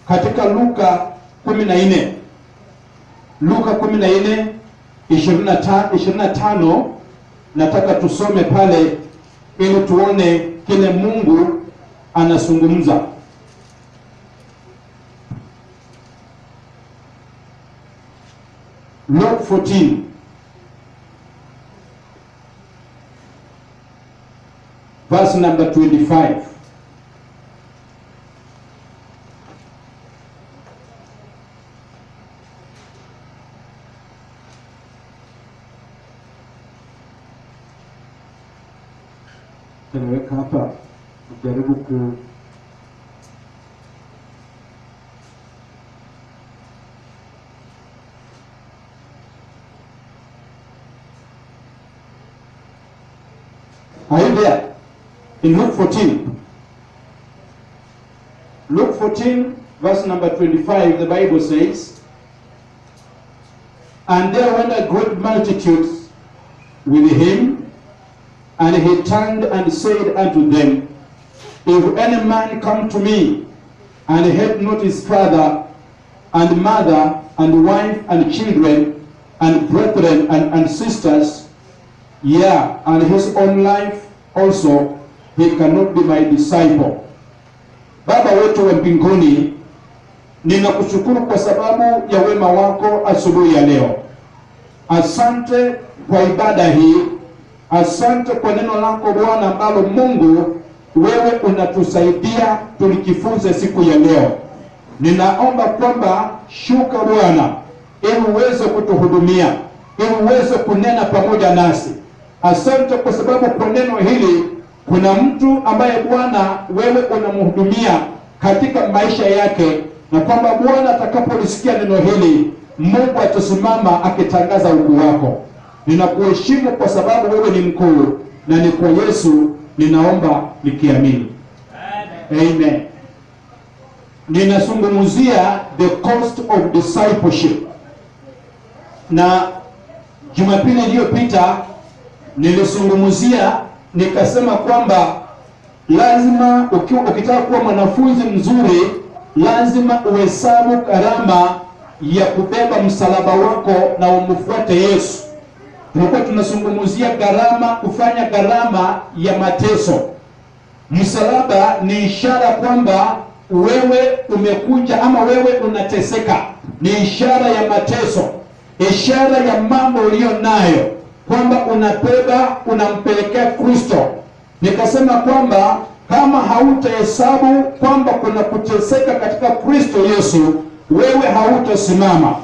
katika Luka 14. Luka 14:25 nataka tusome pale ili tuone kile Mungu anazungumza. Luke 14 verse number 25. Tunaweka hapa kujaribu ku Are you there? In Luke 14. Luke 14 verse number 25, the Bible says, "And there went a great multitude with him, and he turned and said unto them, If any man come to me, and hate not his father, and mother, and wife, and children, and brethren, and sisters, yea, and his own life also, he cannot be my disciple." Baba wetu wa mbinguni, ninakushukuru kwa sababu ya wema wako asubuhi ya leo. Asante kwa ibada hii. Asante kwa neno lako Bwana ambalo Mungu wewe unatusaidia tulikifunze siku ya leo. Ninaomba kwamba shuka Bwana ili uweze kutuhudumia, ili uweze kunena pamoja nasi. Asante kwa sababu kwa neno hili kuna mtu ambaye Bwana wewe unamhudumia katika maisha yake, na kwamba Bwana atakapolisikia neno hili Mungu atasimama akitangaza ukuu wako. Ninakuheshimu kwa sababu wewe ni mkuu, na ni kwa Yesu ninaomba nikiamini. Amen. Ninazungumzia the cost of discipleship. Na Jumapili iliyopita nilizungumzia nikasema kwamba lazima ukitaka kuwa mwanafunzi mzuri lazima uhesabu gharama ya kubeba msalaba wako na umfuate Yesu. Tulikuwa tunazungumzia gharama, kufanya gharama ya mateso. Msalaba ni ishara kwamba wewe umekuja ama wewe unateseka. Ni ishara ya mateso, ishara ya mambo uliyo nayo, kwamba unabeba unampelekea Kristo. Nikasema kwamba kama hautahesabu kwamba kuna kuteseka katika Kristo Yesu, wewe hautasimama.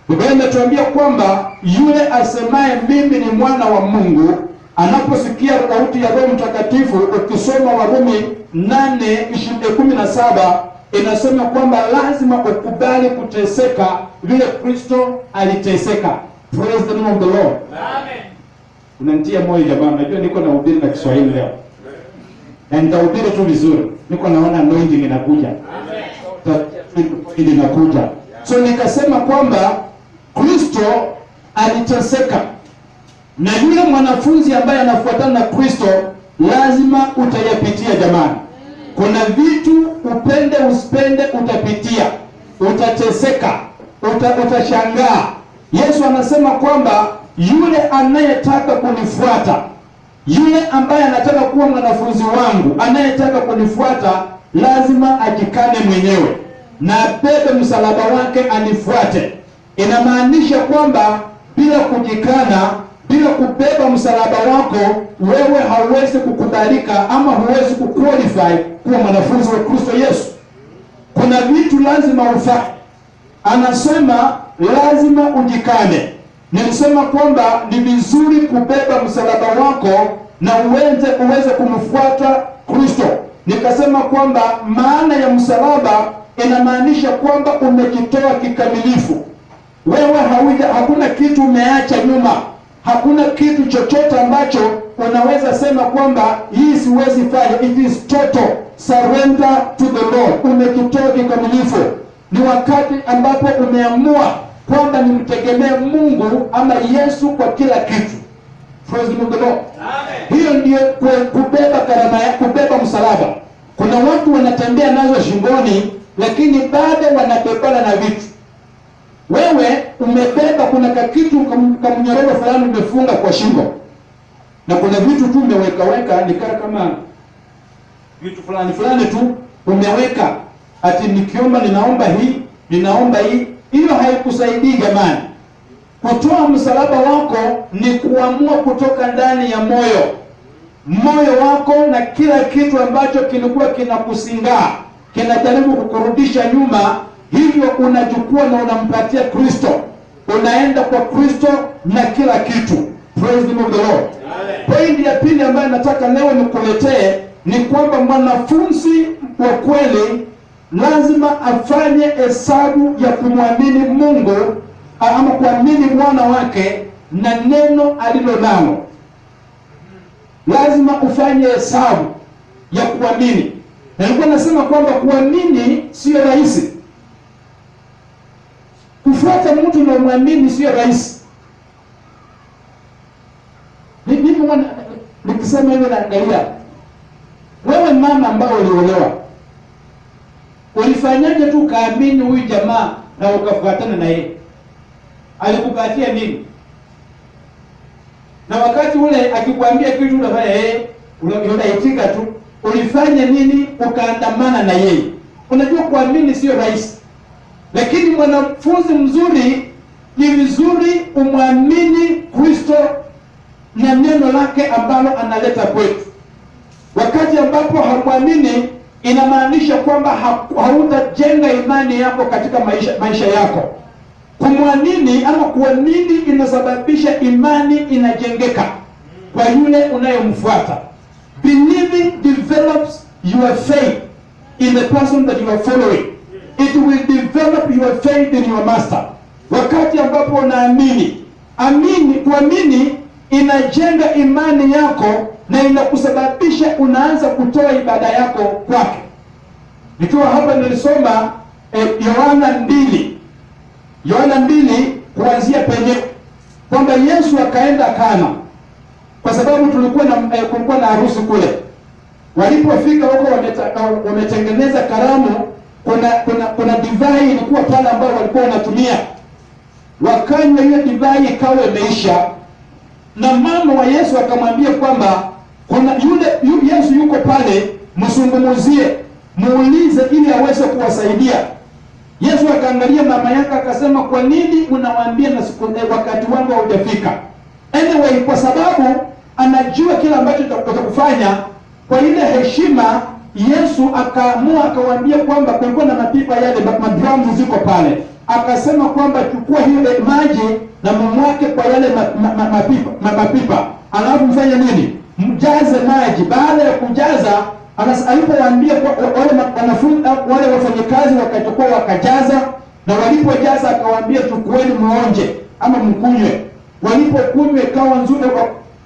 Biblia inatuambia kwamba yule asemaye mimi ni mwana wa Mungu anaposikia sauti ya Roho Mtakatifu, ukisoma Warumi 8:17 inasema kwamba lazima ukubali kuteseka vile Kristo aliteseka. Praise the name of the Lord. Amen. Unanitia moyo jamani, najua niko na hubiri na Kiswahili leo. Na nitahubiri tu vizuri. Niko naona anointing inakuja. Amen. Inakuja. So nikasema kwamba Kristo aliteseka, na yule mwanafunzi ambaye anafuatana na Kristo lazima utayapitia jamani. Kuna vitu upende usipende utapitia, utateseka, utashangaa. Yesu anasema kwamba yule anayetaka kunifuata, yule ambaye anataka kuwa mwanafunzi wangu, anayetaka kunifuata lazima ajikane mwenyewe na abebe msalaba wake anifuate. Inamaanisha kwamba bila kujikana, bila kubeba msalaba wako, wewe hauwezi kukubalika ama huwezi kuqualify kuwa mwanafunzi wa Kristo Yesu. Kuna vitu lazima ufanye. Anasema lazima ujikane. Nilisema kwamba ni vizuri kubeba msalaba wako na uweze kumfuata Kristo. Nikasema kwamba maana ya msalaba inamaanisha kwamba umejitoa kikamilifu. Wewe hakuna kitu umeacha nyuma. Hakuna kitu chochote ambacho unaweza sema kwamba hii siwezi fanya. It is total surrender to the Lord. Umejitoa kikamilifu. Ni wakati ambapo umeamua kwamba nimtegemee Mungu ama Yesu kwa kila kitu. Praise the Lord. Amen. Hiyo ndio kubeba gharama ya kubeba msalaba. Kuna watu wanatembea nazo shingoni, lakini bado wanabebana na vitu. Wewe umebeba, kuna kakitu kamnyororo fulani umefunga kwa shingo, na kuna vitu tu umeweka kama vitu fulani tu umeweka, ati nikiomba ninaomba hii. Hiyo haikusaidii jamani. Kutoa msalaba wako ni kuamua kutoka ndani ya moyo wako, na kila kitu ambacho kilikuwa kinakusingaa, kinajaribu kukurudisha nyuma, hivyo unachukua na unampatia Kristo. Unaenda kwa Kristo na kila kitu. Praise the name of the Lord. Point ya pili ambayo nataka leo nikuletee ni kwamba mwanafunzi wa kweli lazima afanye hesabu ya kumwamini Mungu, ama kuamini mwana wake na neno alilonalo. Lazima ufanye hesabu ya kuamini. Na nilikuwa nasema kwamba kuamini sio rahisi. Kufuata mtu na muamini sio rahisi. Mimi nikisema hivi naangalia, wewe mama ambao uliolewa, ulifanyaje tu kaamini huyu jamaa na ukafuatana na yeye? Alikupatia nini? Na wakati ule akikwambia kitu unafanya unaitika tu, ulifanya nini ukaandamana na yeye? Unajua kuamini sio rahisi. Lakini mwanafunzi mzuri, ni vizuri umwamini Kristo na neno lake ambalo analeta kwetu. Wakati ambapo hamwamini, inamaanisha kwamba hautajenga imani yako katika maisha yako. Kumwamini ama kuamini inasababisha imani inajengeka kwa yule unayemfuata. Believing develops your faith in the person that you are following. It will develop your faith in your master. Wakati ambapo unaamini, kuamini inajenga imani yako na inakusababisha unaanza kutoa ibada yako kwake. Nikiwa hapa nilisoma Yohana 2 kuanzia penye kwamba Yesu akaenda Kana, kwa sababu kulikuwa na harusi kule. Walipofika huko wametengeneza karamu, kuna divai ilikuwa pale ambayo walikuwa wanatumia. Wakanywa hiyo divai, ikawa imeisha, na mama wa Yesu akamwambia kwamba kuna Yesu yuko pale, msungumuzie, muulize ili aweze kuwasaidia. Yesu akaangalia mama yake akasema, kwa nini unawaambia na wakati wangu haujafika? Anyway, kwa sababu anajua kila ambacho tutakufanya, kwa ile heshima Yesu akaamua akawaambia kwamba kulikuwa na mapipa yale, madrums ziko pale. Akasema kwamba chukua hiyo maji na mumwake kwa yale mapipa. Alafu mfanye nini? Mjaze maji. Baada ya kujaza, alipowaambia wale wafanyakazi wakachukua wakajaza, na walipojaza akawaambia chukueni muonje ama mkunywe. Walipokunywa ikawa nzuri,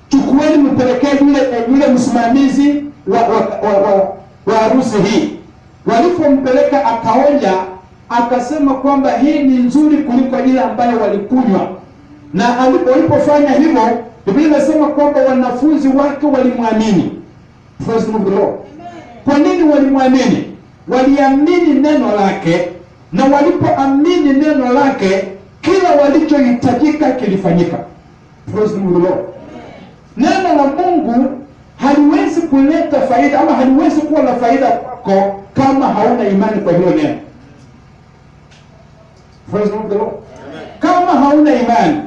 chukueni mpelekee yule msimamizi wa harusi hii. Walipompeleka akaonja, akasema kwamba hii ni nzuri kuliko ile ambayo walikunywa. Na walipofanya hivyo, Biblia inasema kwamba wanafunzi wake walimwamini. Praise the Lord. Kwa nini walimwamini? Waliamini neno lake, na walipoamini neno lake, kila walichohitajika kilifanyika. Praise the Lord. Neno la Mungu haliwezi kuleta faida ama haliwezi kuwa na faida kwako kama hauna imani kwa hilo neno. Praise the Lord. Kama hauna imani,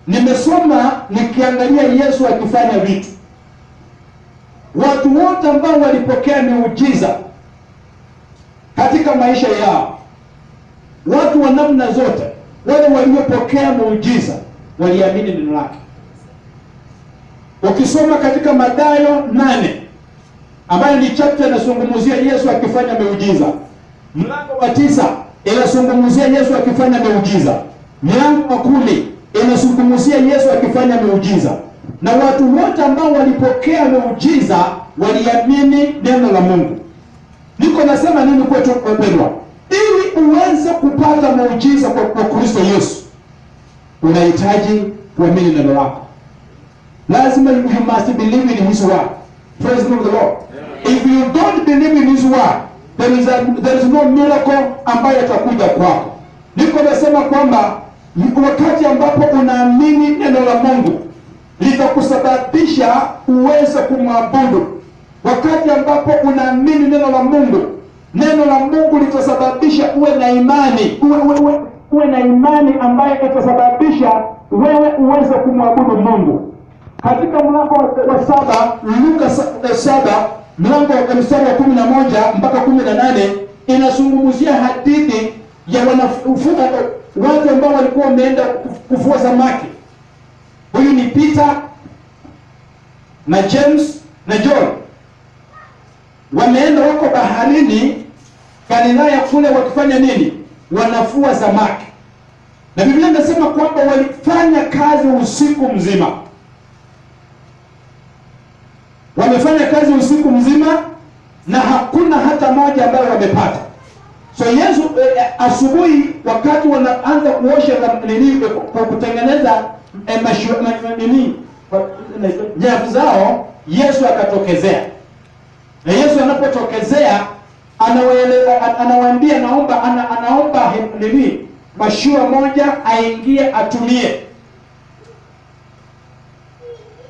nimesoma nikiangalia Yesu akifanya vitu. Watu wote ambao walipokea miujiza katika maisha yao, watu wa namna zote, wale waliopokea muujiza waliamini neno lake. Ukisoma katika Mathayo 8 ambayo ni chapter inazungumzia Yesu akifanya miujiza, mlango wa 9 inazungumzia Yesu akifanya miujiza, mlango wa 10 inazungumzia Yesu akifanya miujiza. Na watu wote ambao walipokea miujiza waliamini neno la Mungu. Niko nasema nini kwetu wapendwa? Ili uweze kupata muujiza kwa Kristo Yesu, unahitaji kuamini neno lako. Lazima you must believe in his word. Praise the Lord. If you don't believe in his word, there is no miracle ambayo itakuja kwako. Niko nasema kwamba wakati ambapo unaamini neno la Mungu litakusababisha uweze kumwabudu. Wakati ambapo unaamini neno la Mungu litasababisha uwe na imani, uwe na imani ambayo itasababisha wewe uweze kumwabudu Mungu. Katika mlango wa 7, Luka 7 mlango wa mstari wa 11 mpaka 18 inazungumzia hadithi ya watu ambao walikuwa wameenda kuvua samaki. Huyu ni Peter na James na John. Wameenda wako baharini Galilaya kule wakifanya nini? Wanavua samaki. Na Biblia inasema kwamba walifanya kazi usiku mzima. Wamefanya kazi usiku mzima na hakuna hata moja ambayo wamepata. So Yesu asubuhi wakati wanaanza kuosha kutengeneza nyavu zao, Yesu akatokezea. Na Yesu anapotokezea anawaambia anaomba mashua moja aingie atumie.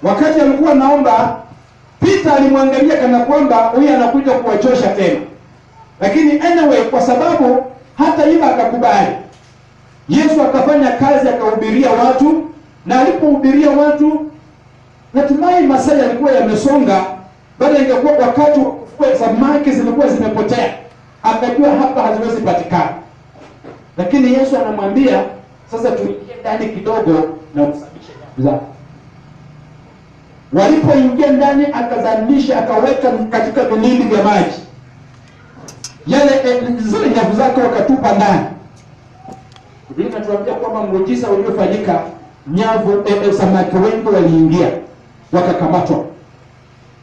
Wakati alikuwa naomba, Peter alimwangalia kana kwamba huyu anakuja kuwachosha tena. Lakini anyway, kwa sababu hata hivyo akakubali. Yesu akafanya kazi, akahubiria watu, na alipohubiria watu natumai masaa yalikuwa yamesonga, baada ingekuwa wakati samaki zilikuwa zimepotea. Akajua hapa haziwezi patikana. Lakini Yesu anamwambia sasa tuingie ndani kidogo na usafishe nyavu zako. Walipoingia ndani akazamisha, akaweka katika vilindi vya maji. Zile nyavu zake wakatupa ndani. Biblia inatuambia kwamba muujiza uliofanyika, nyavu samaki wengi waliingia wakakamatwa.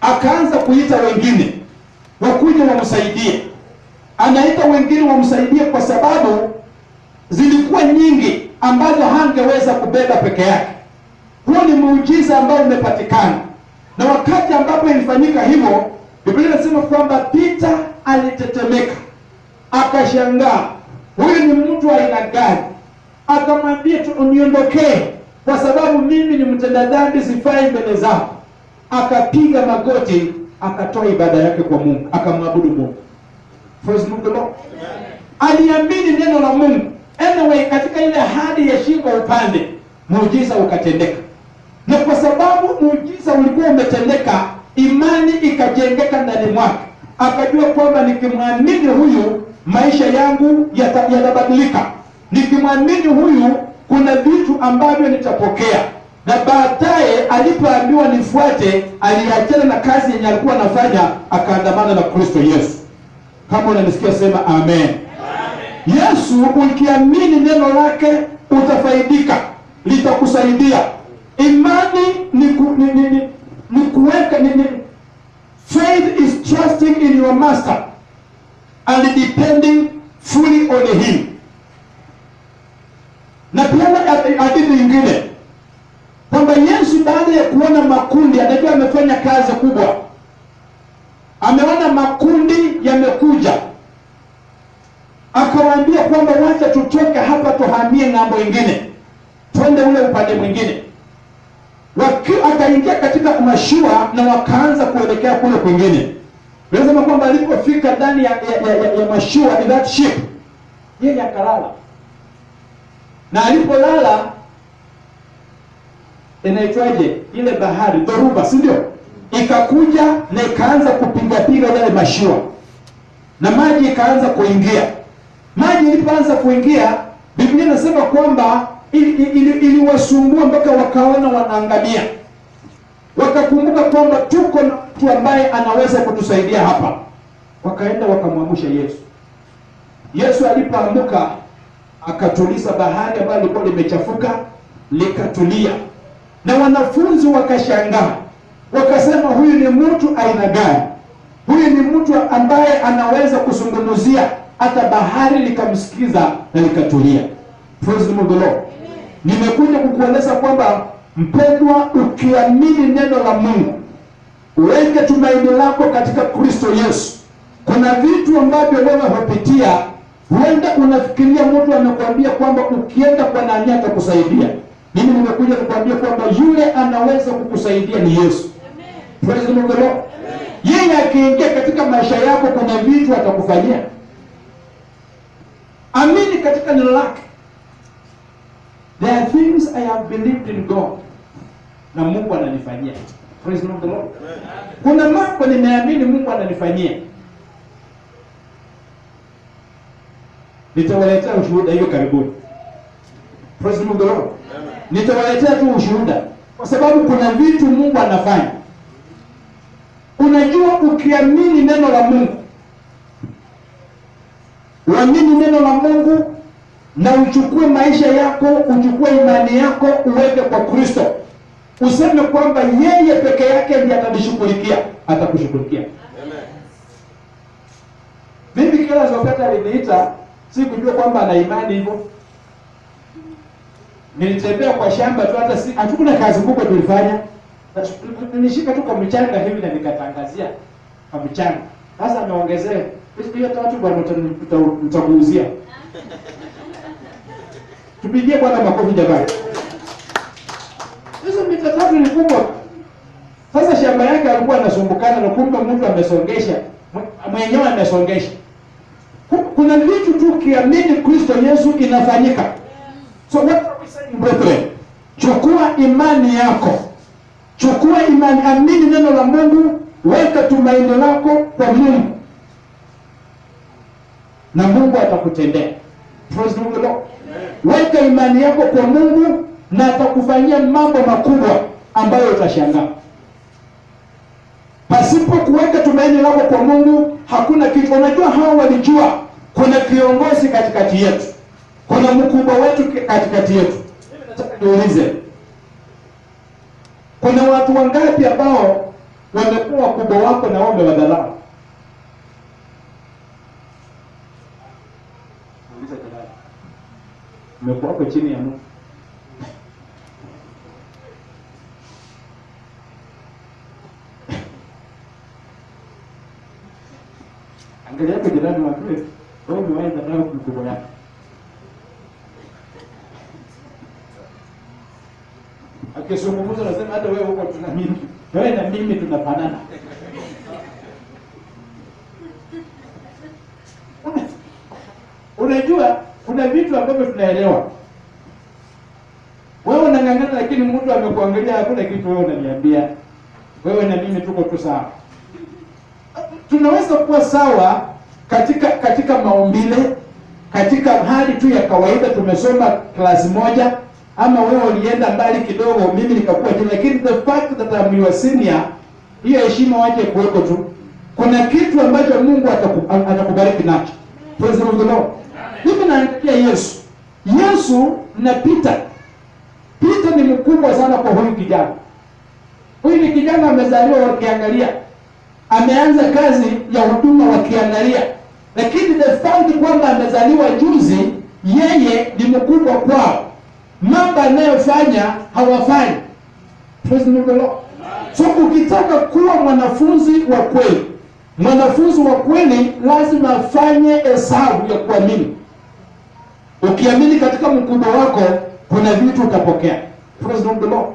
Akaanza kuita wengine wakuje wamsaidie. Anaita wengine wamsaidie kwa sababu zilikuwa nyingi ambazo hangeweza kubeba peke yake. Huo ni muujiza ambao umepatikana. Na wakati ambapo ilifanyika hivyo, Biblia inasema kwamba Peter alitetemeka. Akashangaa, huyu ni mtu wa aina gani? Akamwambia uniondokee, kwa sababu mimi ni mtenda dhambi, sifai mbele zako. Akapiga magoti, akatoa ibada yake kwa Mungu, akamwabudu Mungu. Praise the Lord. Aliamini neno la Mungu. Anyway, katika ile hadi ya shingo upande, muujiza ukatendeka. Na kwa sababu muujiza ulikuwa umetendeka, imani ikajengeka ndani mwake. Akajua kwamba nikimwamini huyu maisha yangu yatabadilika. Nikimwamini huyu kuna vitu ambavyo nitapokea. Na baadaye alipoambiwa nifuate, aliachana na kazi yenye alikuwa anafanya, akaandamana na Kristo Yesu. Kama unanisikia sema amen. Yesu, ukiamini neno lake utafaidika, litakusaidia. Imani ni kuweka faith is trusting in your master and depending fully on him. Na pia hadithi nyingine kwamba Yesu baada ya kuona makundi, anajua amefanya kazi kubwa. Ameona makundi yamekuja, akawaambia kwamba wacha tutoke hapa tuhamie ng'ambo nyingine, twende ule upande mwingine. Akaingia katika mashua na wakaanza kuelekea kule kwingine. Nasema kwamba alipofika ndani ya mashua, in that ship, yeye akalala. Na alipolala, inaitwaje ile bahari, dhoruba, si ndio? Ikakuja na ikaanza kupiga yale mashua. Na maji ikaanza kuingia. Maji ilipoanza kuingia, Biblia inasema kwamba iliwasumbua mpaka wakaona wanaangamia. Wakakumbuka kwamba tuko na mtu ambaye anaweza kutusaidia hapa. Wakaenda wakamwamsha Yesu. Yesu alipoamka akatuliza bahari ambayo ilikuwa limechafuka, likatulia. Na wanafunzi wakashangaa. Wakasema huyu ni mtu aina gani? Huyu ni mtu ambaye anaweza kuzungumzia hata bahari likamsikiza na likatulia. Praise the Lord. Nimekuja kukueleza kwamba mpendwa, ukiamini neno la Mungu, uweke tumaini lako katika Kristo Yesu, Kuna vitu ambavyo wewe hupitia, huenda unafikiria mtu anakuambia kwamba ukienda kwa nani atakusaidia. Mimi nimekuja kukuambia kwamba yule anaweza kukusaidia ni Yesu. Praise the Lord. Yeye akiingia katika maisha yako, kuna vitu atakufanyia. Amini katika neno lake. There are things I have believed in God, na Mungu ananifanyia. Praise the Lord. Kuna mambo nimeamini Mungu ananifanyia. Nitawaletea ushuhuda hiyo karibuni. Praise the Lord. Nitawaletea tu ushuhuda, kwa sababu kuna vitu Mungu anafanya. Unajua, ukiamini neno la Mungu, uamini neno la Mungu na uchukue maisha yako, uchukue imani yako uweke kwa Kristo, useme kwamba yeye peke yake ndiye atanishughulikia, atakushughulikia. Amen. Mimi kila wakati aliniita, sikujua kwamba ana imani hivyo. Nilitembea kwa shamba tu, hata hatukuna kazi kubwa tulifanya. Nilishika tu kwa mchanga hivi na nikatangazia kwa mchanga. Sasa ameongezea. Hiyo tatu bwana tutakuuzia. Tupigie Bwana makofi jamani. Hizo mita tatu ni kubwa. Sasa shamba yake alikuwa anasumbukana na kumbe mtu amesongesha. Mwenyewe amesongesha. Kuna vitu tu kiamini Kristo Yesu inafanyika. So what are we saying, brethren? Chukua imani yako. Chukua imani, amini neno la Mungu, weka tumaini lako kwa Mungu, na Mungu atakutendea. Praise the Lord. Weka imani yako kwa Mungu na atakufanyia mambo makubwa ambayo utashangaa. Pasipo kuweka tumaini lako kwa Mungu, hakuna kitu. Unajua, hao walijua kuna kiongozi katikati yetu, kuna mkubwa wetu katikati yetu. Mimi nataka niulize, kuna watu wangapi ambao wamekuwa wakubwa wako na wao wamewadharau? Uliza tena. Umekuwa hapo chini ya Mungu. Angalia kwa jirani wako, wewe umewahi dharau mkubwa wako. Akizungumza nasema hata wewe huko tuna mimi. Wewe na mimi tunafanana. Unajua kuna vitu ambavyo tunaelewa. Wewe unang'ang'ana lakini mtu amekuangalia hakuna kitu wewe unaniambia. Wewe na mimi tuko tu sawa. Tunaweza kuwa sawa katika maumbile, katika hali tu ya kawaida, tumesoma klasi moja, ama wewe ulienda mbali kidogo, mimi nikakuwa chini, lakini the fact that I'm your senior, hiyo heshima waje kuweko tu. Kuna kitu ambacho Mungu atakubariki nacho. Praise the Lord. Mimi naangalia Yesu. Yesu na Peter. Peter ni mkubwa sana kwa huyu kijana. Huyu ni kijana amezaliwa wakiangalia. Ameanza kazi ya huduma wakiangalia. Lakini the fact kwamba amezaliwa juzi, yeye ni mkubwa kwao. Mambo anayofanya hawafanyi. Praise the Lord. So ukitaka kuwa mwanafunzi wa kweli, mwanafunzi wa kweli lazima afanye hesabu ya kuamini. Ukiamini katika mkubwa wako, kuna vitu utapokea. Praise the Lord.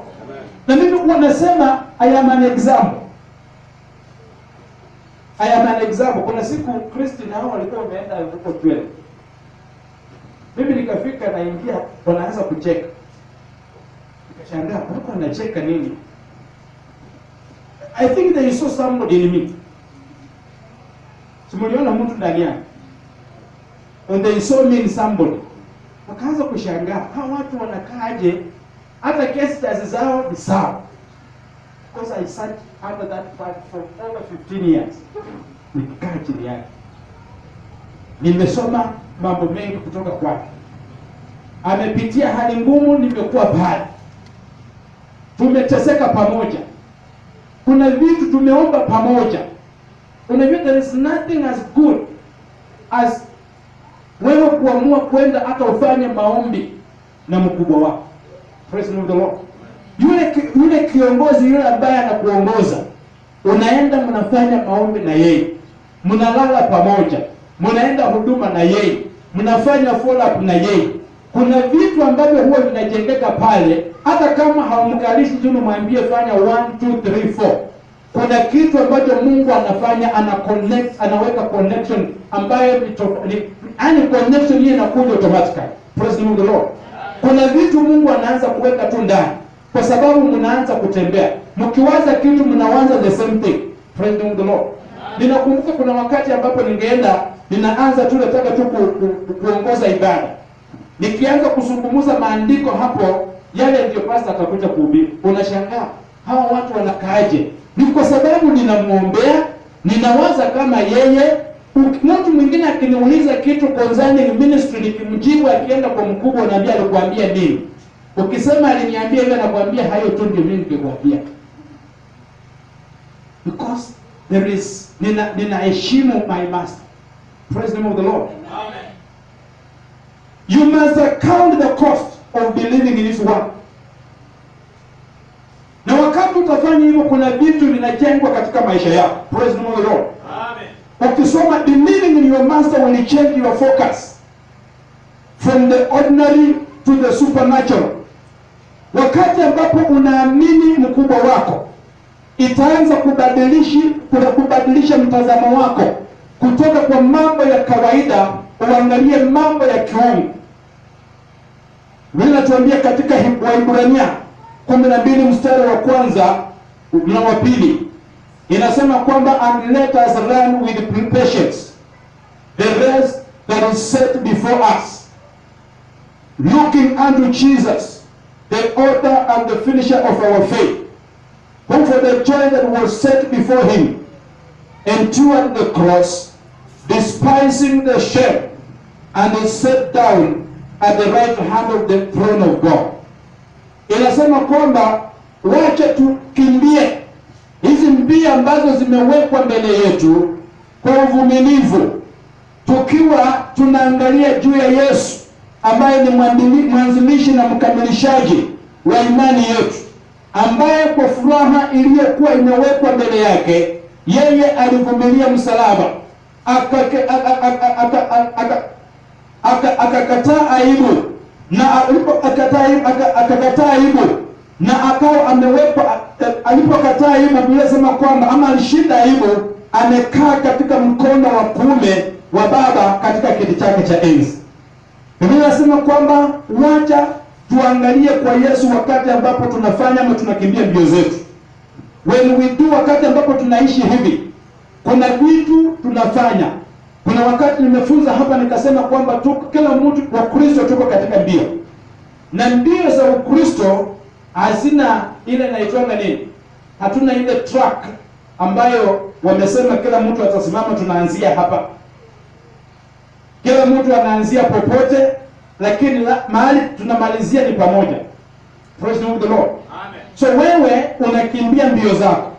Na mimi huwa nasema I am an example. I am an example. Kuna siku Kristo na hao walikuwa wameenda huko kweli. Mimi nikafika na ingia, wanaanza kucheka. Nikashangaa, wako wanacheka nini? I think there is so somebody in me. Simuliona mtu ndani yangu. And they saw me in somebody. Wakaanza kushangaa, hawa watu wanakaaje? Hata kesi zao ni sawa. Because I sat under that part for over 15 years. Nikikaa chini yake. Nimesoma mambo mengi kutoka kwake. Amepitia hali ngumu, nimekuwa pale. Tumeteseka pamoja. Kuna vitu tumeomba pamoja. Unajua there is nothing as good as wewe kuamua kwenda hata ufanye maombi na mkubwa wako. Praise the Lord. Yule kiongozi yule ambaye anakuongoza, unaenda mnafanya maombi na yeye. mnalala pamoja, mnaenda huduma na yeye, mnafanya follow up na yeye. Kuna vitu ambavyo huwa vinajengeka pale, hata kama haumkalishi tu mwambie fanya 1 2 3 4. Kuna kitu ambacho Mungu anafanya, anaweka connection ambayo ni connection hiyo inakuja automatically. Praise the Lord. Kuna vitu Mungu anaanza kuweka tu ndani, kwa sababu mnaanza kutembea. Mkiwaza kitu mnaanza the same thing. Praise the Lord. Ninakumbuka kuna wakati ambapo ninaanza tu nataka tu kuongoza ibada. Nikianza kusungumuza maandiko hapo, yale ndio pastor atakuja kuhubiri. Unashangaa hawa watu wanakaaje? Ni kwa sababu ninamuombea, ninawaza kama yeye. Mtu mwingine akiniuliza kitu concerning ministry, nikimjibu akienda kwa mkubwa, naambia alikwambia nini? Ukisema aliniambia hivyo, nakwambia hayo tu ndio mimi ningekwambia. Because there is ninaheshimu my master. Praise the name of the Lord. Amen. You must account the cost of believing in his word. Na wakati utafanya hivyo, kuna vitu vinajengwa katika maisha yako. Praise the name of the Lord. Amen. Ukisoma believing in your master will change your focus from the ordinary to the supernatural. Wakati ambapo unaamini mkubwa wako, itaanza kubadilisha mtazamo wako kutoka kwa mambo ya kawaida uangalie mambo ya kiungu. Biblia inatuambia katika Waebrania 12 mstari wa kwanza na wa pili, inasema kwamba and let us run with patience the race that is set before us, looking unto Jesus, the author and the finisher of our faith, who for the joy that was set before him endured the cross, despising the shame, and is set down at the right hand of the throne of God. Inasema kwamba wacha tukimbie hizi mbio ambazo zimewekwa mbele yetu kwa uvumilivu, tukiwa tunaangalia juu ya Yesu ambaye ni mwanzilishi na mkamilishaji wa imani yetu, ambaye kwa furaha iliyokuwa imewekwa mbele yake yeye alivumilia msalaba, akakataa aibu, na akakataa aibu, na akawa amewekwa. Alipokataa aibu, Biblia inasema kwamba ama alishinda aibu, amekaa katika mkono wa kuume wa Baba katika kiti chake cha enzi. Biblia inasema kwamba wacha tuangalie kwa Yesu wakati ambapo tunafanya ama tunakimbia mbio zetu. When we do, wakati ambapo tunaishi hivi, kuna vitu tunafanya. Kuna wakati nimefunza hapa nikasema kwamba kila mtu wa Kristo tuko katika mbio. Na mbio za Ukristo hazina ile inaitwa nini? Hatuna ile track ambayo wamesema kila mtu atasimama tunaanzia hapa. Kila mtu anaanzia popote, lakini mahali tunamalizia ni pamoja. Praise the Lord. Amen. So wewe unakimbia mbio zako,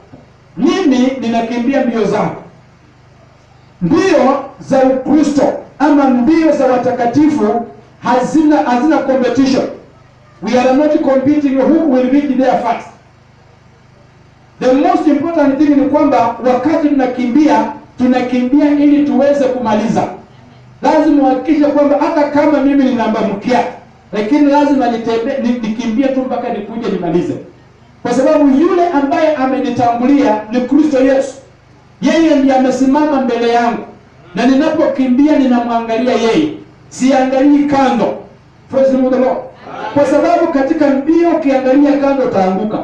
mimi ninakimbia mbio zangu. Mbio za Ukristo ama mbio za watakatifu hazina competition. We are not competing who will reach there first. The most important thing ni kwamba wakati tunakimbia ili tuweze kumaliza. Lazima uhakikishe kwamba hata kama mimi ni namba mkia, lakini lazima nikimbie tu mpaka nikuje nimalize. Kwa sababu yule ambaye amenitangulia ni Kristo Yesu. Yeye ndiye amesimama mbele yangu, na ninapokimbia ninamwangalia yeye, siangalii kando. Praise the Lord. Kwa sababu katika mbio ukiangalia kando utaanguka.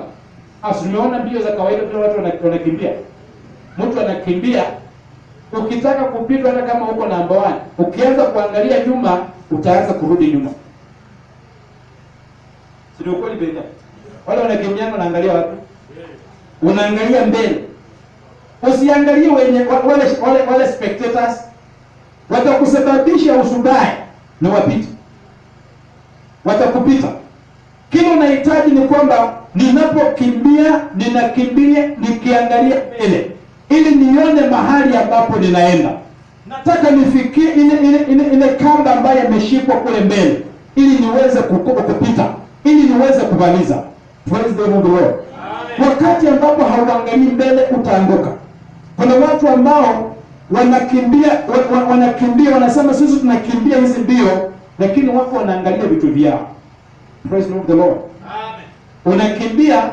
Tumeona mbio za kawaida tu watu wanakimbia. Mtu anakimbia, ukitaka kupita hata kama uko namba 1, ukianza kuangalia nyuma utaanza kurudi nyuma. Sio kweli benda? Wale wanakimbia wanaangalia wapi? Unaangalia mbele. Usiangalie wale spectators. Watakusababisha usubae na wapite. Watakupita. Kile unahitaji ni kwamba ninapokimbia, ninakimbia nikiangalia mbele, ili nione mahali ambapo ninaenda. Nataka nifikie ile kamba ambayo imeshikwa kule mbele, ili niweze kupita, ili niweze kumaliza. Praise the Lord. Wakati ambapo hauangalii mbele utaanguka. Kuna watu ambao wanakimbia, wanasema sisi tunakimbia hizi mbio, lakini wako wanaangalia vitu vyao. Praise the Lord. Amen. Unakimbia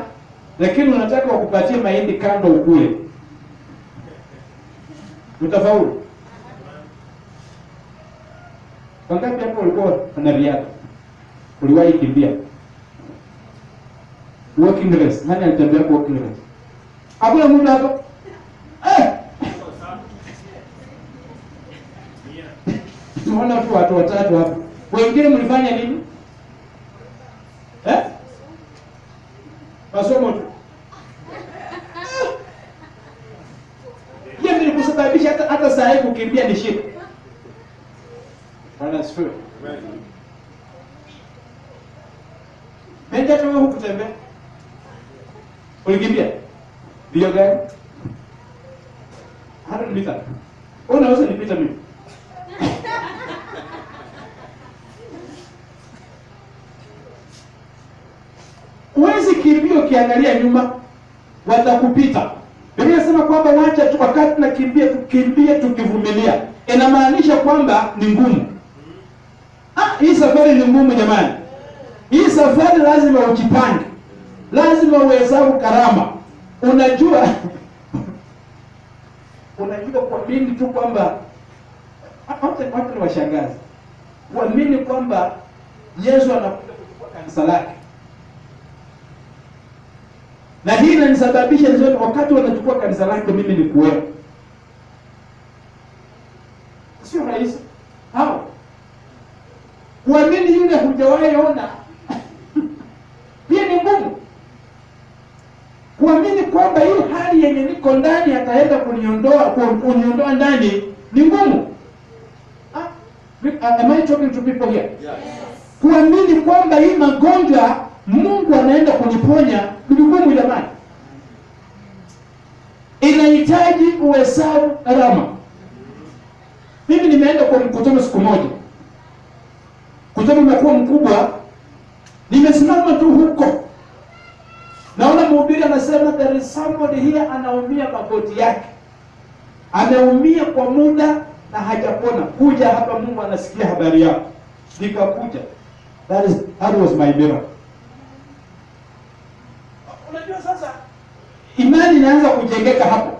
lakini unataka wakupatie mahindi kando ukule. Utafaulu? Wangapi hapo walikuwa wanariadha? Uliwahi kimbia? Walking race. Nani alitembea kwa walking race? Hakuna mtu hapo. Tunaona tu watu watatu hapo. Wengine mlifanya nini? Masomo tu. Yeye kusababisha hata saa hii kukimbia ni shida. Bwana asifiwe. Nenda tu huko kutembea. Ulikimbia? Ndio gani? Hata nipita. Unaweza nipita mimi. Uwezi kimbia ukiangalia nyuma, watakupita. Biblia inasema kwamba wacha tu wakati tunakimbia tukimbie tukivumilia. Inamaanisha kwamba ni ngumu. Hii safari ni ngumu jamani. Hii safari lazima ujipange. Lazima uhesabu karama. Unajua kuamini tu kwamba watu ni washangazi. Kuamini kwamba Yesu anakuja kuchukua kanisa lake. Na hii inanisababisha nizoe wakati wanachukua kanisa lake mimi ni kuwepo. Sio rahisi. Hao. Kuamini yule hujawahi ona. Pia ni ngumu. Kuamini kwamba hii hali yenye niko ndani ataenda kuniondoa ndani ni ngumu. Am I talking to people here? Yes. Kuamini kwamba hii magonjwa Mungu anaenda kuniponya ni ngumu jamani. Inahitaji uhesabu gharama. Mimi nimeenda kwa mkutano siku moja. Mkutano umekuwa mkubwa. Nimesimama tu huko. Naona mhubiri anasema there is somebody here anaumia magoti yake. Ameumia kwa muda na hajapona. Kuja hapa Mungu anasikia habari yako. Nikakuja. That was my miracle. Unajua sasa imani inaanza kujengeka hapo.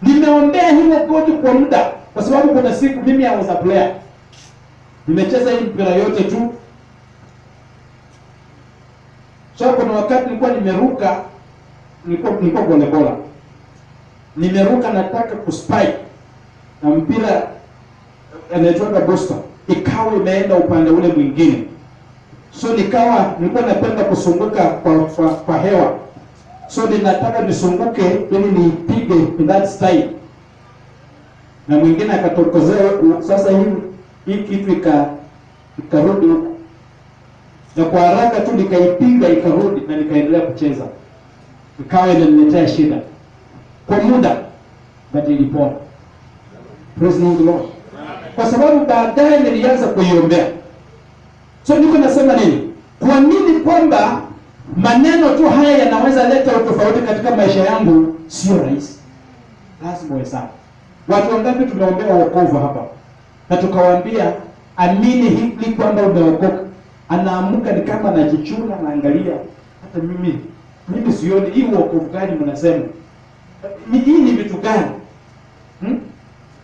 Nimeombea hilo goti kwa muda kwa sababu kuna siku mimi I was a player. Nimecheza hii mpira yote tu. So kuna wakati nilikuwa nimeruka, nilikuwa volleyball. Nimeruka nataka kuspike na mpira anaitwa Boston. Ikawa imeenda upande ule mwingine. So nilikuwa napenda kusunguka kwa hewa. So ninataka nisunguke ili nipige in that style. Na mwingine akatokozea sasa hii kitu ikarudi huko. Na kwa haraka tu nikaipiga ikarudi na nikaendelea kucheza. Ikawa inaniletea shida. Kwa muda but ilipona. Praise the Lord. Kwa sababu baadaye nilianza kuiombea. So niko nasema nini? Kuamini kwamba maneno tu haya yanaweza leta utofauti katika maisha yangu sio rahisi. Lazima uhesabu. Watu wangapi tumeombea wokovu hapa? Na tukawaambia amini hili kwamba umeokoka. Anaamuka ni kama anajichuna anaangalia hata mimi sioni hii wokovu gani mnasema. Hii ni vitu gani?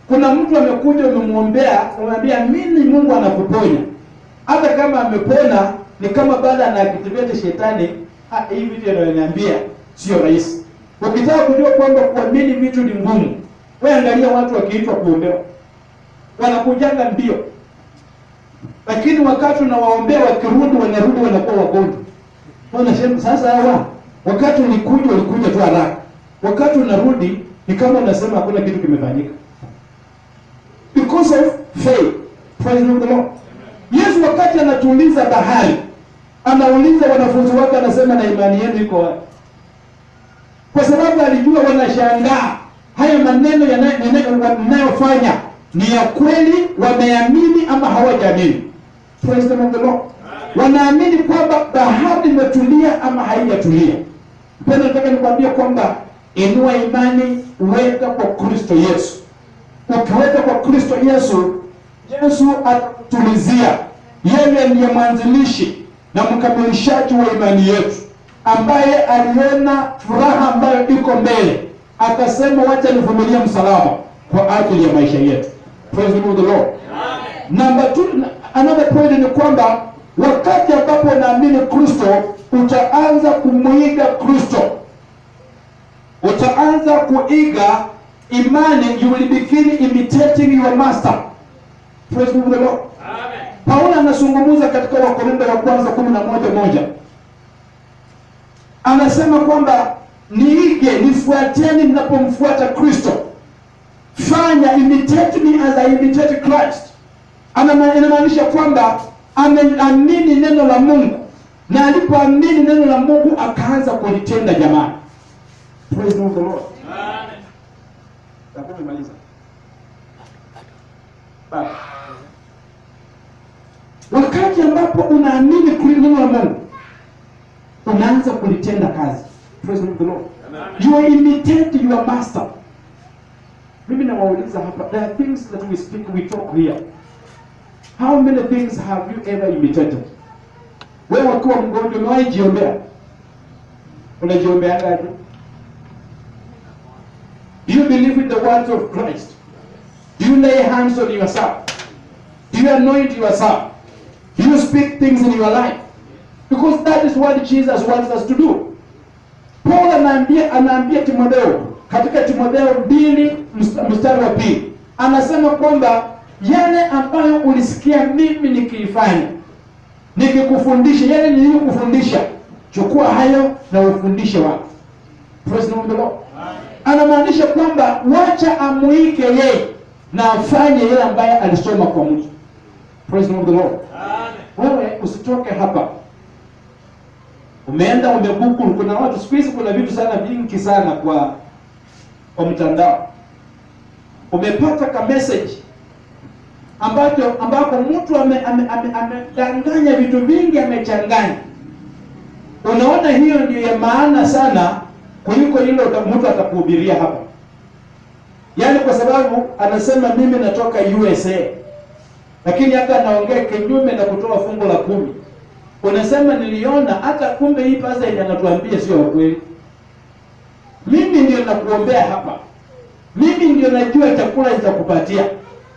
Kuna mtu amekuja umemuombea, unamwambia mimi Mungu anakuponya. Hata kama amepona ni kama baada anakitivete shetani, hii vitu yananiambia sio rahisi. Ukitaka kujua kwamba kuamini vitu ni ngumu, wewe angalia watu wakiitwa kuombewa. Wanakujanga mbio. Lakini wakati unawaombea wanarudi wanakuwa wagonjwa. Wanasema sasa hawa wakati ulikuja tu haraka. Wakati unarudi ni kama unasema hakuna kitu kimefanyika. Because of faith. Praise the Lord. Yesu wakati anatuliza bahari, anauliza wanafunzi wake anasema na imani yenu iko wapi? Kwa sababu alijua wanashangaa. Haya maneno yanayofanya ni ya kweli, wameamini ama hawajaamini. Praise the Lord. Wanaamini kwamba bahari imetulia ama haijatulia. Mpendwa, nataka nikwambie kwamba inua imani, weka kwa Kristo Yesu. ukiweka kwa Kristo Yesu, Yesu atatulizia. Yeye ndiye mwanzilishi na mkamilishaji wa imani yetu, ambaye aliona furaha ambayo iko mbele, akasema wacha nivumilie msalaba kwa ajili ya maisha yetu. Praise the Lord. Number 2, another point ni kwamba wakati ambapo unaamini Kristo, utaanza kumuiga Kristo. Utaanza kuiga imani, you will begin imitating your master. Praise the Lord. Amen. Paulo anazungumza katika Wakorintho wa kwanza 11:1. Anasema kwamba niige, nifuateni ninapomfuata Kristo. Fanya, imitate me as I imitate Christ. Inamaanisha kwamba ameamini neno la Mungu, na alipoamini neno la Mungu akaanza kulitenda. Jamani, praise the Lord. Amen. Tumemaliza. Wakati ambapo unaamini neno la Mungu, unaanza kulitenda kazi. Praise the Lord. You imitate your master. Mimi nawauliza hapa, there are things that we speak, we talk here. How many things have you ever imitated? Wewe ukiwa mgonjwa umewahi jiombea? Unajiombea aje? Do you believe in the words of Christ? Do you lay hands on yourself? Do you anoint yourself? Do you speak things in your life? Because that is what Jesus wants us to do. Paul anaambia Timotheo katika Timotheo 2 mstari wa 2, anasema kwamba yale ambayo ulisikia mimi nikiifanya, nikikufundisha, yale niliyokufundisha, chukua hayo na ufundishe watu. Praise the Lord. Anamaanisha kwamba wacha amuike yeye na afanye yale ambaye alisoma kwa mtu. Praise the Lord. Wewe usitoke hapa umeenda umegoogle. Kuna watu siku hizi, kuna vitu sana vingi sana kwa mtandao. Umepata ka message ambako mtu amedanganya vitu vingi, amechanganya. Unaona hiyo ndio ya maana sana kuliko hilo mtu atakuhubiria hapa. Yaani kwa sababu anasema mimi natoka USA, lakini hata anaongea kinyume na kutoa fungu la 10. Unasema niliona, hata kumbe hii pasa yenye anatuambia sio kweli. Mimi ndio nakuombea hapa. Mimi ndio najua chakula nitakupatia.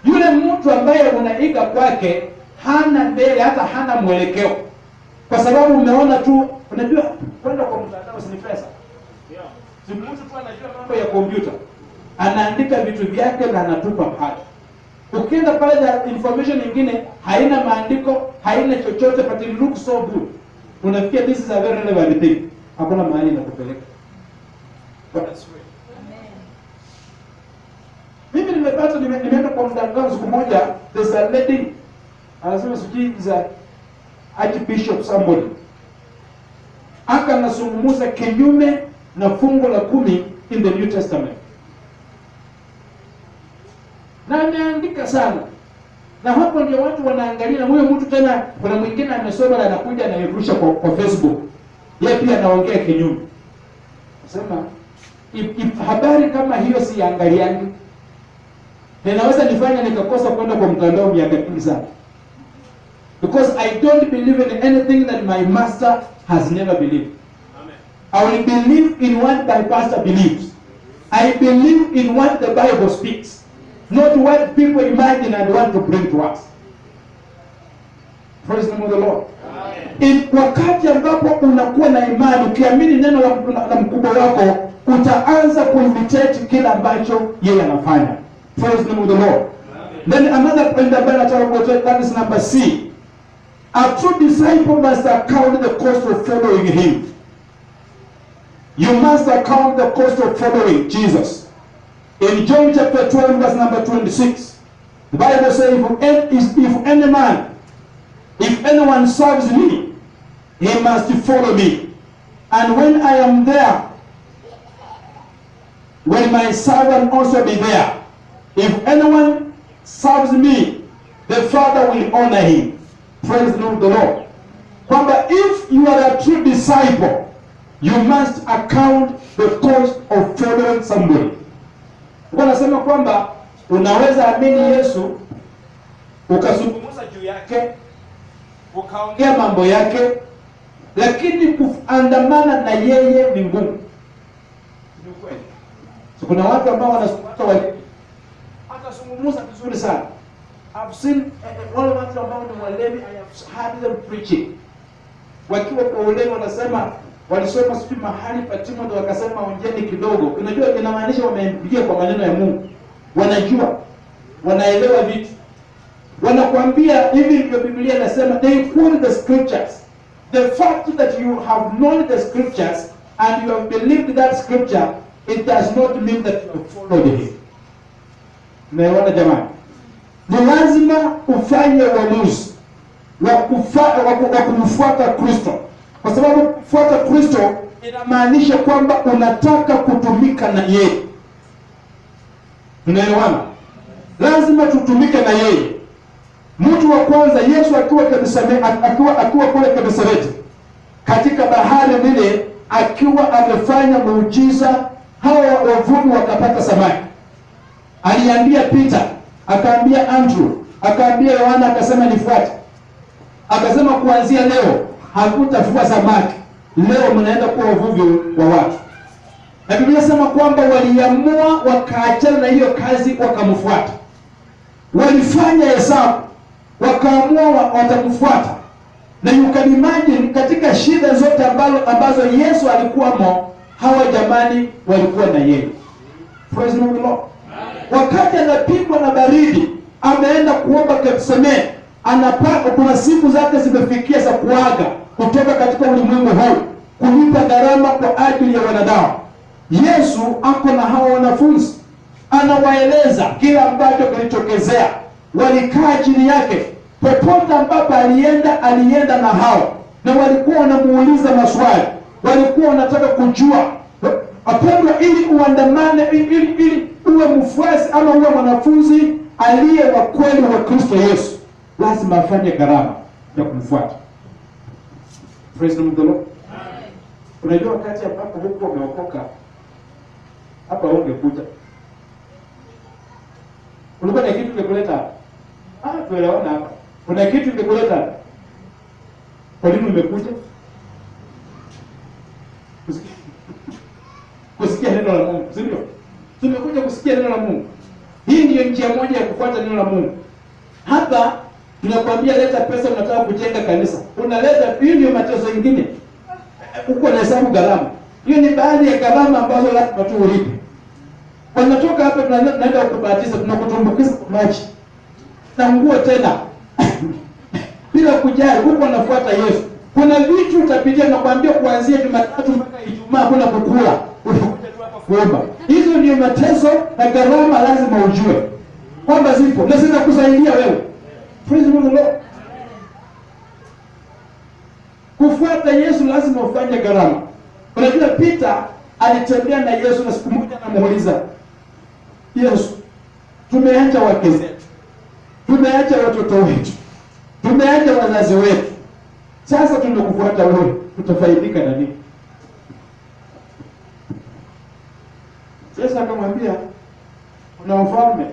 Yule mtu ambaye unaiga kwake hana mbele, hata hana mwelekeo. Kwa sababu umeona tu, unajua kwenda kwa mtandao si pesa. Si mtu tu anajua mambo ya kompyuta, anaandika vitu vyake na anatupa pale. Ukienda pale na information nyingine haina maandiko, haina chochote, but it looks so good, unafikia this is a very relevant thing. Hakuna mahali inakupeleka. That's right. Mimi nimeenda kwa mtandao siku moja, there's a lady anasema sijui is a archbishop somebody, aka nasungumuza kinyume na fungu la 10 in the New Testament, na ameandika sana, na hapo ndio watu wanaangalia. Na huyo mtu tena, kuna mwingine amesoma na anakuja anairusha kwa Facebook, yeye pia anaongea kinyume. Nasema habari kama hiyo siangaliani, ninaweza nifanya nikakosa kwenda kwa mtandao miaka mingi sana, because I don't believe in anything that my master has never believed. Amen. I will believe in what my pastor believes. I believe in what the Bible speaks, not what people imagine and want to bring to us. Praise the Lord. Amen. Wakati ambapo unakuwa na imani, ukiamini neno la mkubwa wako, utaanza kuimitate kila ambacho yeye anafanya. Praise the Lord. Amen. Then another point that that is number C. A true disciple must account the cost of following him. You must account the cost of following Jesus. In John chapter 12 verse number 26, the Bible says, if anyone serves me, he must follow me. And when I am there, will my servant also be there. If anyone serves me, the Father will honor him. Praise the Lord. But if you are a true disciple, you must account the cost of following somebody. Wanasema kwamba Unaweza amini Yesu, ukazungumza juu yake, ukaongea mambo yake, lakini kuandamana na yeye ni ngumu. Ni kweli. So kuna watu ambao wanazungumza akazungumza vizuri sana. I've seen wale watu ambao ni walevi, I have heard them preaching. Wakiwa kwa ulevi wanasema, walisoma sisi mahali pa Timothy wakasema onjeni kidogo. Unajua inamaanisha wameingia kwa maneno ya Mungu. Wanajua, wanaelewa vitu. Wanakuambia hivi ndio Biblia inasema, they quote the scriptures. The fact that you have known the scriptures and you have believed that scripture, it does not mean that you have followed him. Naelewana jamani? Ni lazima ufanye uamuzi wa kumfuata Kristo. Kwa sababu kufuata Kristo inamaanisha kwamba unataka kutumika na yeye. Unaelewana? Lazima tutumike na yeye. Mtu wa kwanza Yesu akiwa kule Genesareti katika bahari lile, akiwa amefanya muujiza, hao wavuvi wakapata samaki. Aliambia Peter, akaambia Andrew, akaambia Yohana, akasema nifuate. Akasema kuanzia leo hakutafua samaki. Leo mnaenda kuwa wavuvi wa watu. Na Biblia inasema kwamba waliamua wakaachana na hiyo kazi wakamfuata. Walifanya hesabu, wakaamua watamfuata. Na you can imagine katika shida zote ambazo Yesu alikuwamo, hawa jamani walikuwa na yeye. Praise the Lord. Wakati anapigwa na baridi, ameenda kuomba Getsemane, anapaka, kuna siku zake zimefikia za kuaga kutoka katika ulimwengu huu, kulipa gharama kwa ajili ya wanadamu. Yesu ako na hao wanafunzi, anawaeleza kila ambacho kilitokezea. Walikaa chini yake, popote ambapo alienda na hao, na walikuwa wanamuuliza maswali, walikuwa wanataka kujua. Apendwa, ili uandamane, ili uwe mfuasi ama uwe mwanafunzi aliye wa kweli wa Kristo Yesu, lazima afanye gharama ya kumfuata. Praise the Lord. Unajua wakati ambapo huko umeokoka, hapa ungekuja. Ulikuwa na kitu kingekuleta. Tuelewana hapa. Kuna kitu kingekuleta. Kwa nini umekuja? Kusikia neno la Mungu, si ndio? Tumekuja kusikia neno la Mungu. Hii ndiyo njia moja ya kufuata neno la Mungu. Hapa tunakwambia leta pesa, unataka kujenga kanisa. Unaleta, hiyo ndio mateso mengine. Uko na hesabu gharama. Hiyo ni baadhi ya gharama ambazo lazima tu ulipe. Wanatoka hapa tunaenda kubatiza, tunakutumbukiza kwa maji na nguo tena bila kujali huko unafuata Yesu. Kuna vitu utapitia na kuambia kuanzia Jumatatu mpaka Ijumaa kuna kukula. Unakuja tu hapa kuomba. Hizo ndio mateso na gharama lazima ujue kwamba zipo na zinakusaidia wewe. Praise the Lord. Kufuata Yesu lazima ufanye gharama. Unajua Peter alitembea na Yesu na siku moja anamuuliza, Yesu, tumeacha wake zetu, tumeacha watoto wetu, tumeacha wazazi wetu, sasa tumekufuata wewe, tutafaidika na nini? Yesu akamwambia, kuna ufalme,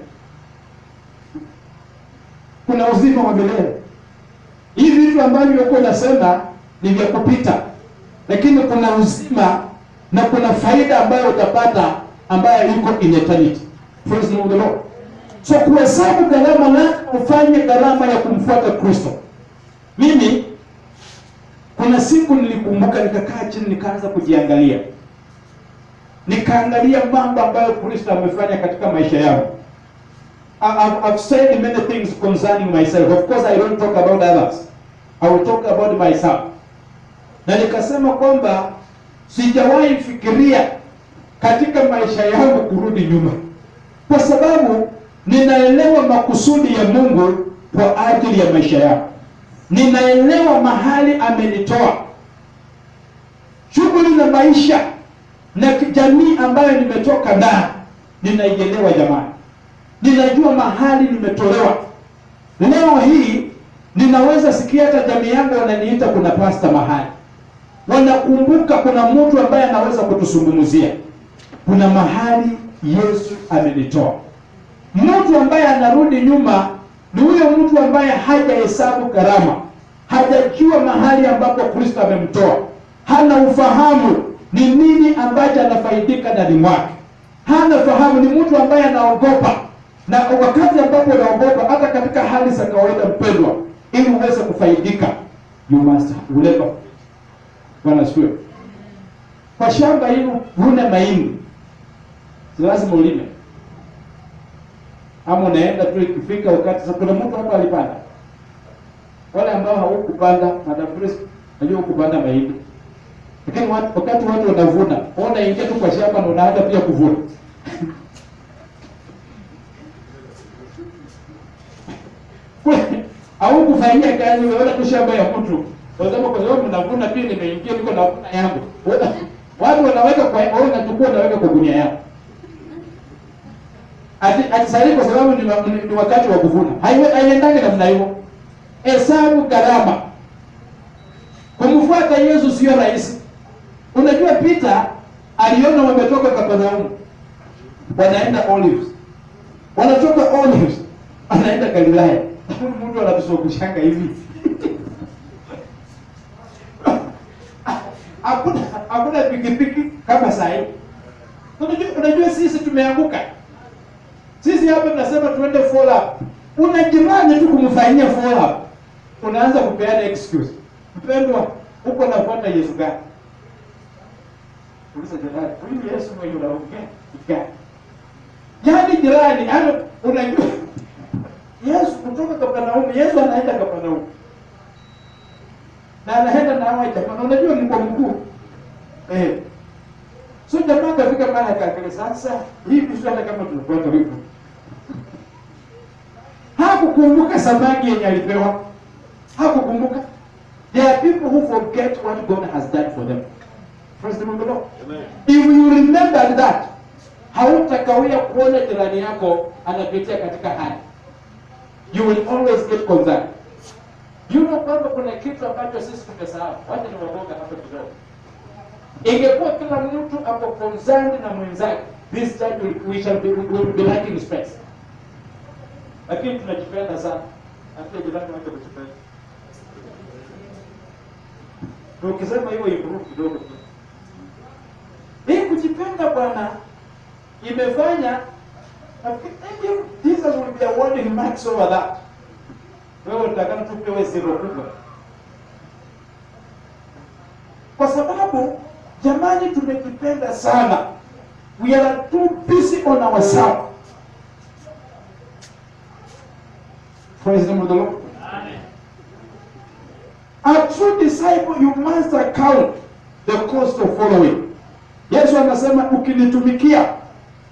kuna uzima wa milele. Hivi vitu ambavyo uko unasema ni vya kupita, lakini kuna uzima na kuna faida ambayo utapata ambayo iko in eternity. Praise the Lord. So kuhesabu gharama na ufanye gharama ya kumfuata Kristo. Mimi kuna siku nilikumbuka, nikakaa chini nikaanza kujiangalia. Nikaangalia mambo ambayo Kristo amefanya katika maisha yangu. I've said many things concerning myself. Of course I don't talk about others. I will talk about myself. Na nikasema kwamba sijawahi fikiria katika maisha yangu kurudi nyuma, kwa sababu ninaelewa makusudi ya Mungu kwa ajili ya maisha yangu. Ninaelewa mahali amenitoa, shughuli za maisha na jamii ambayo nimetoka ndani. Ninaielewa jamani, ninajua mahali nimetolewa. Leo hii ninaweza sikia hata jamii yangu wananiita kuna pastor mahali. Wanakumbuka kuna mtu ambaye anaweza kutuzungumzia. Kuna mahali Yesu amenitoa. Mtu ambaye anarudi nyuma ni huyo mtu ambaye hajahesabu gharama, hajajua mahali ambapo Kristo amemtoa, hana ufahamu ni nini ambacho anafaidika ndani mwake, hana fahamu. Ni mtu ambaye anaogopa, na wakati ambapo unaogopa, hata katika hali za kawaida, mpendwa, ili uweze kufaidika, you must uleva. Bwana asifiwe. Kwa shamba hili huna mahindi, si lazima ulime. Ama unaenda tu, ikifika wakati sasa, kuna mtu hapa alipanda. Wale ambao hawakupanda, Madam Grace, najua hukupanda mahindi. Lakini wakati watu wanavuna, unaingia tu kwa shamba na unaanza pia kuvuna. Au kufanyia kazi wewe tu shamba ya mtu. Kwa sababu mnavuna pia, nimeingia niko navuna yangu. Watu wanaweka kwa wewe, unachukua unaweka kwa gunia yako. Ati kwa sababu ni wakati wa kuvuna. Haiendani namna hiyo. Hesabu gharama. Kumfuata Yesu sio rahisi. Unajua Peter aliona wametoka Kapernaum, wanaenda Olives. Wanatoka Olives, anaenda Galilaya. Mtu anatusogeshanga hivi. Hakuna pikipiki kama sasa hivi. Unajua sisi tumeanguka. Sisi hapa tunasema tuende follow up. Unajirani tu kumfanyia follow up. Unaanza kupeana excuse. Mpendwa, uko nafuata Yesu gani? Uliza jirani, huyu Yesu mwenye unaongea gani? Yaani jirani, unajua Yesu kutoka Kapernaum, Yesu anaenda Kapernaum. Na anaenda na hawa jamaa, unajua ni kwa mguu. So jamaa kafika mahali akakale, sasa hivi sio hata kama tunafuata huko. Hakukumbuka samaki yenye alipewa. Hakukumbuka. There are people who forget what God has done for them. Praise the Lord. Amen. If you remember that, hautakawia kuona jirani yako anapitia katika hali. You will always get concerned. You know kwamba kuna kitu ambacho sisi tumesahau. Wacha niwagonga hapa kidogo. Ingekuwa kila mtu ako concerned na mwenzake, this time we shall be lacking space. Lakini tunajipenda sana. Hata jirani wake kujipenda. Ukisema hiyo improve kidogo tu. Hii kujipenda bwana imefanya Jesus will be awarding marks over that. Wewe utakana tupewe zero kubwa. Kwa sababu jamani tumejipenda sana. We are too busy on ourselves. Praise the Lord. Amen. A true disciple, you must account the cost of following. Yesu anasema ukinitumikia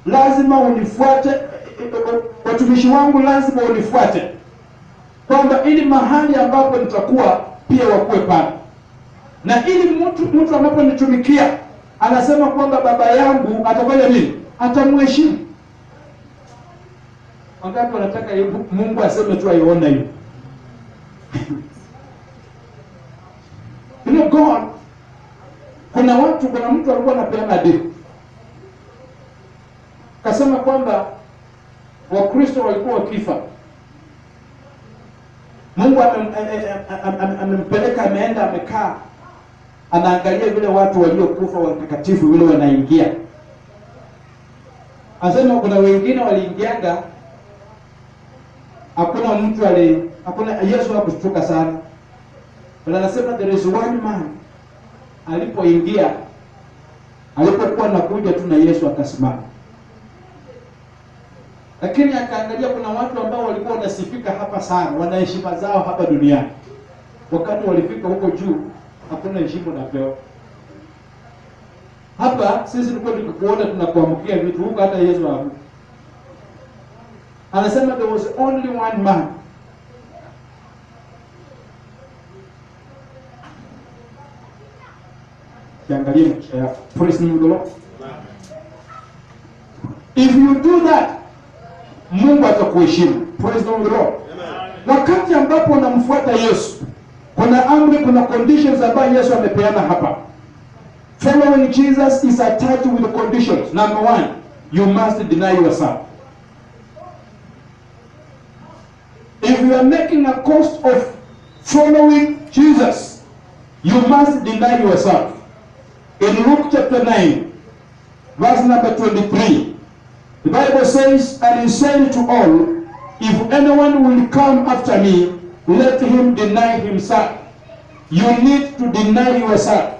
lazima unifuate, watumishi wangu lazima unifuate. Kwamba ili mahali ambapo nitakuwa pia wakuwe pale. Na ili mtu anaponitumikia anasema kwamba baba yangu atafanya nini? Atamheshimu. Wangapi wanataka Mungu aseme tu aiona hiyo? You know God, kuna mtu alikuwa anapeana dini. Kasema kwamba Wakristo walikuwa wakifa, Mungu amempeleka, ameenda, amekaa, anaangalia vile watu waliokufa watakatifu vile wanaingia. Anasema kuna wengine waliingianga, hakuna Yesu hakushtuka sana. Anasema there is one man alipokuwa nakuja tu na Yesu akasimama. Lakini akaangalia kuna watu ambao walikuwa wanasifika hapa sana, wana heshima zao hapa duniani. Wakati walifika huko juu, hakuna heshima napewa. Hapa sisi tulikuwa tukikuona tunakuamkia vitu, huko hata Yesu hapo. Anasema there was only one man. Kiangalia maisha yako. Praise the Lord. If you do that, Mungu atakuheshimu. Praise the Lord. Wakati ambapo unamfuata Yesu, kuna amri, kuna conditions ambazo Yesu amepeana hapa. Following Jesus is attached with the conditions. Number 1, you must deny yourself. If you are making a cost of following Jesus, you must deny yourself. In Luke chapter 9, verse number 23, the Bible says, and he said to all, if anyone will come after me, let him deny himself. You need to deny yourself.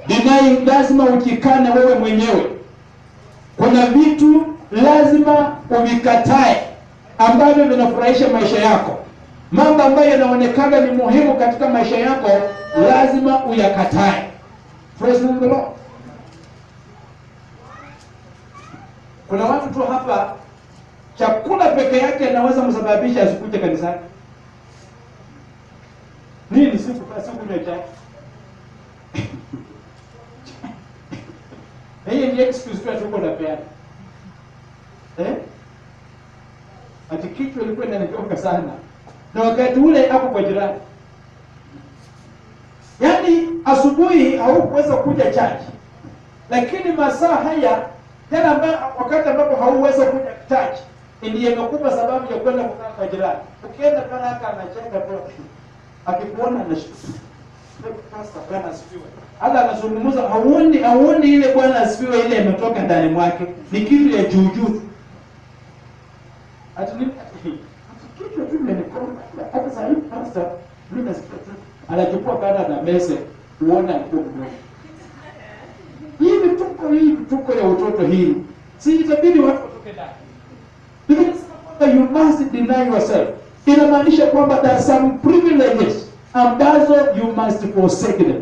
Denying, lazima ujikane wewe mwenyewe. Kuna vitu lazima uvikatae ambavyo vinafurahisha maisha yako. Mambo ambayo yanaonekana ni muhimu katika maisha yako lazima uyakatae. Praise the Lord. Kuna watu tu hapa chakula peke yake inaweza msababisha asikuje kanisani. Nini siku ya chai? Hii ni excuse tu tuko na peana. Ati kichwa ilikuwa inanitoka sana. Na wakati ule hapo kwa jirani. Yaani asubuhi haukuweza kuja church. Lakini masaa haya tena wakati ambapo hauweza kuja church ndiye imekupa sababu ya kwenda kukaa kwa jirani. Ukienda pale haka anacheka tu. Akikuona anashtuka. Pastor Bwana asifiwe. Hata anazungumza hauoni ile Bwana asifiwe ile imetoka ndani mwake. Ni kitu ya juu. Ati kitu tu imenikoma. Hata sasa hivi pastor mimi nasikia tu anachukua baada na mese uona ngumu. Hii vituko ya utoto hii. Si itabidi watu watoke ndani. Because you must deny yourself. Inamaanisha kwamba there are some privileges ambazo you must forsake them.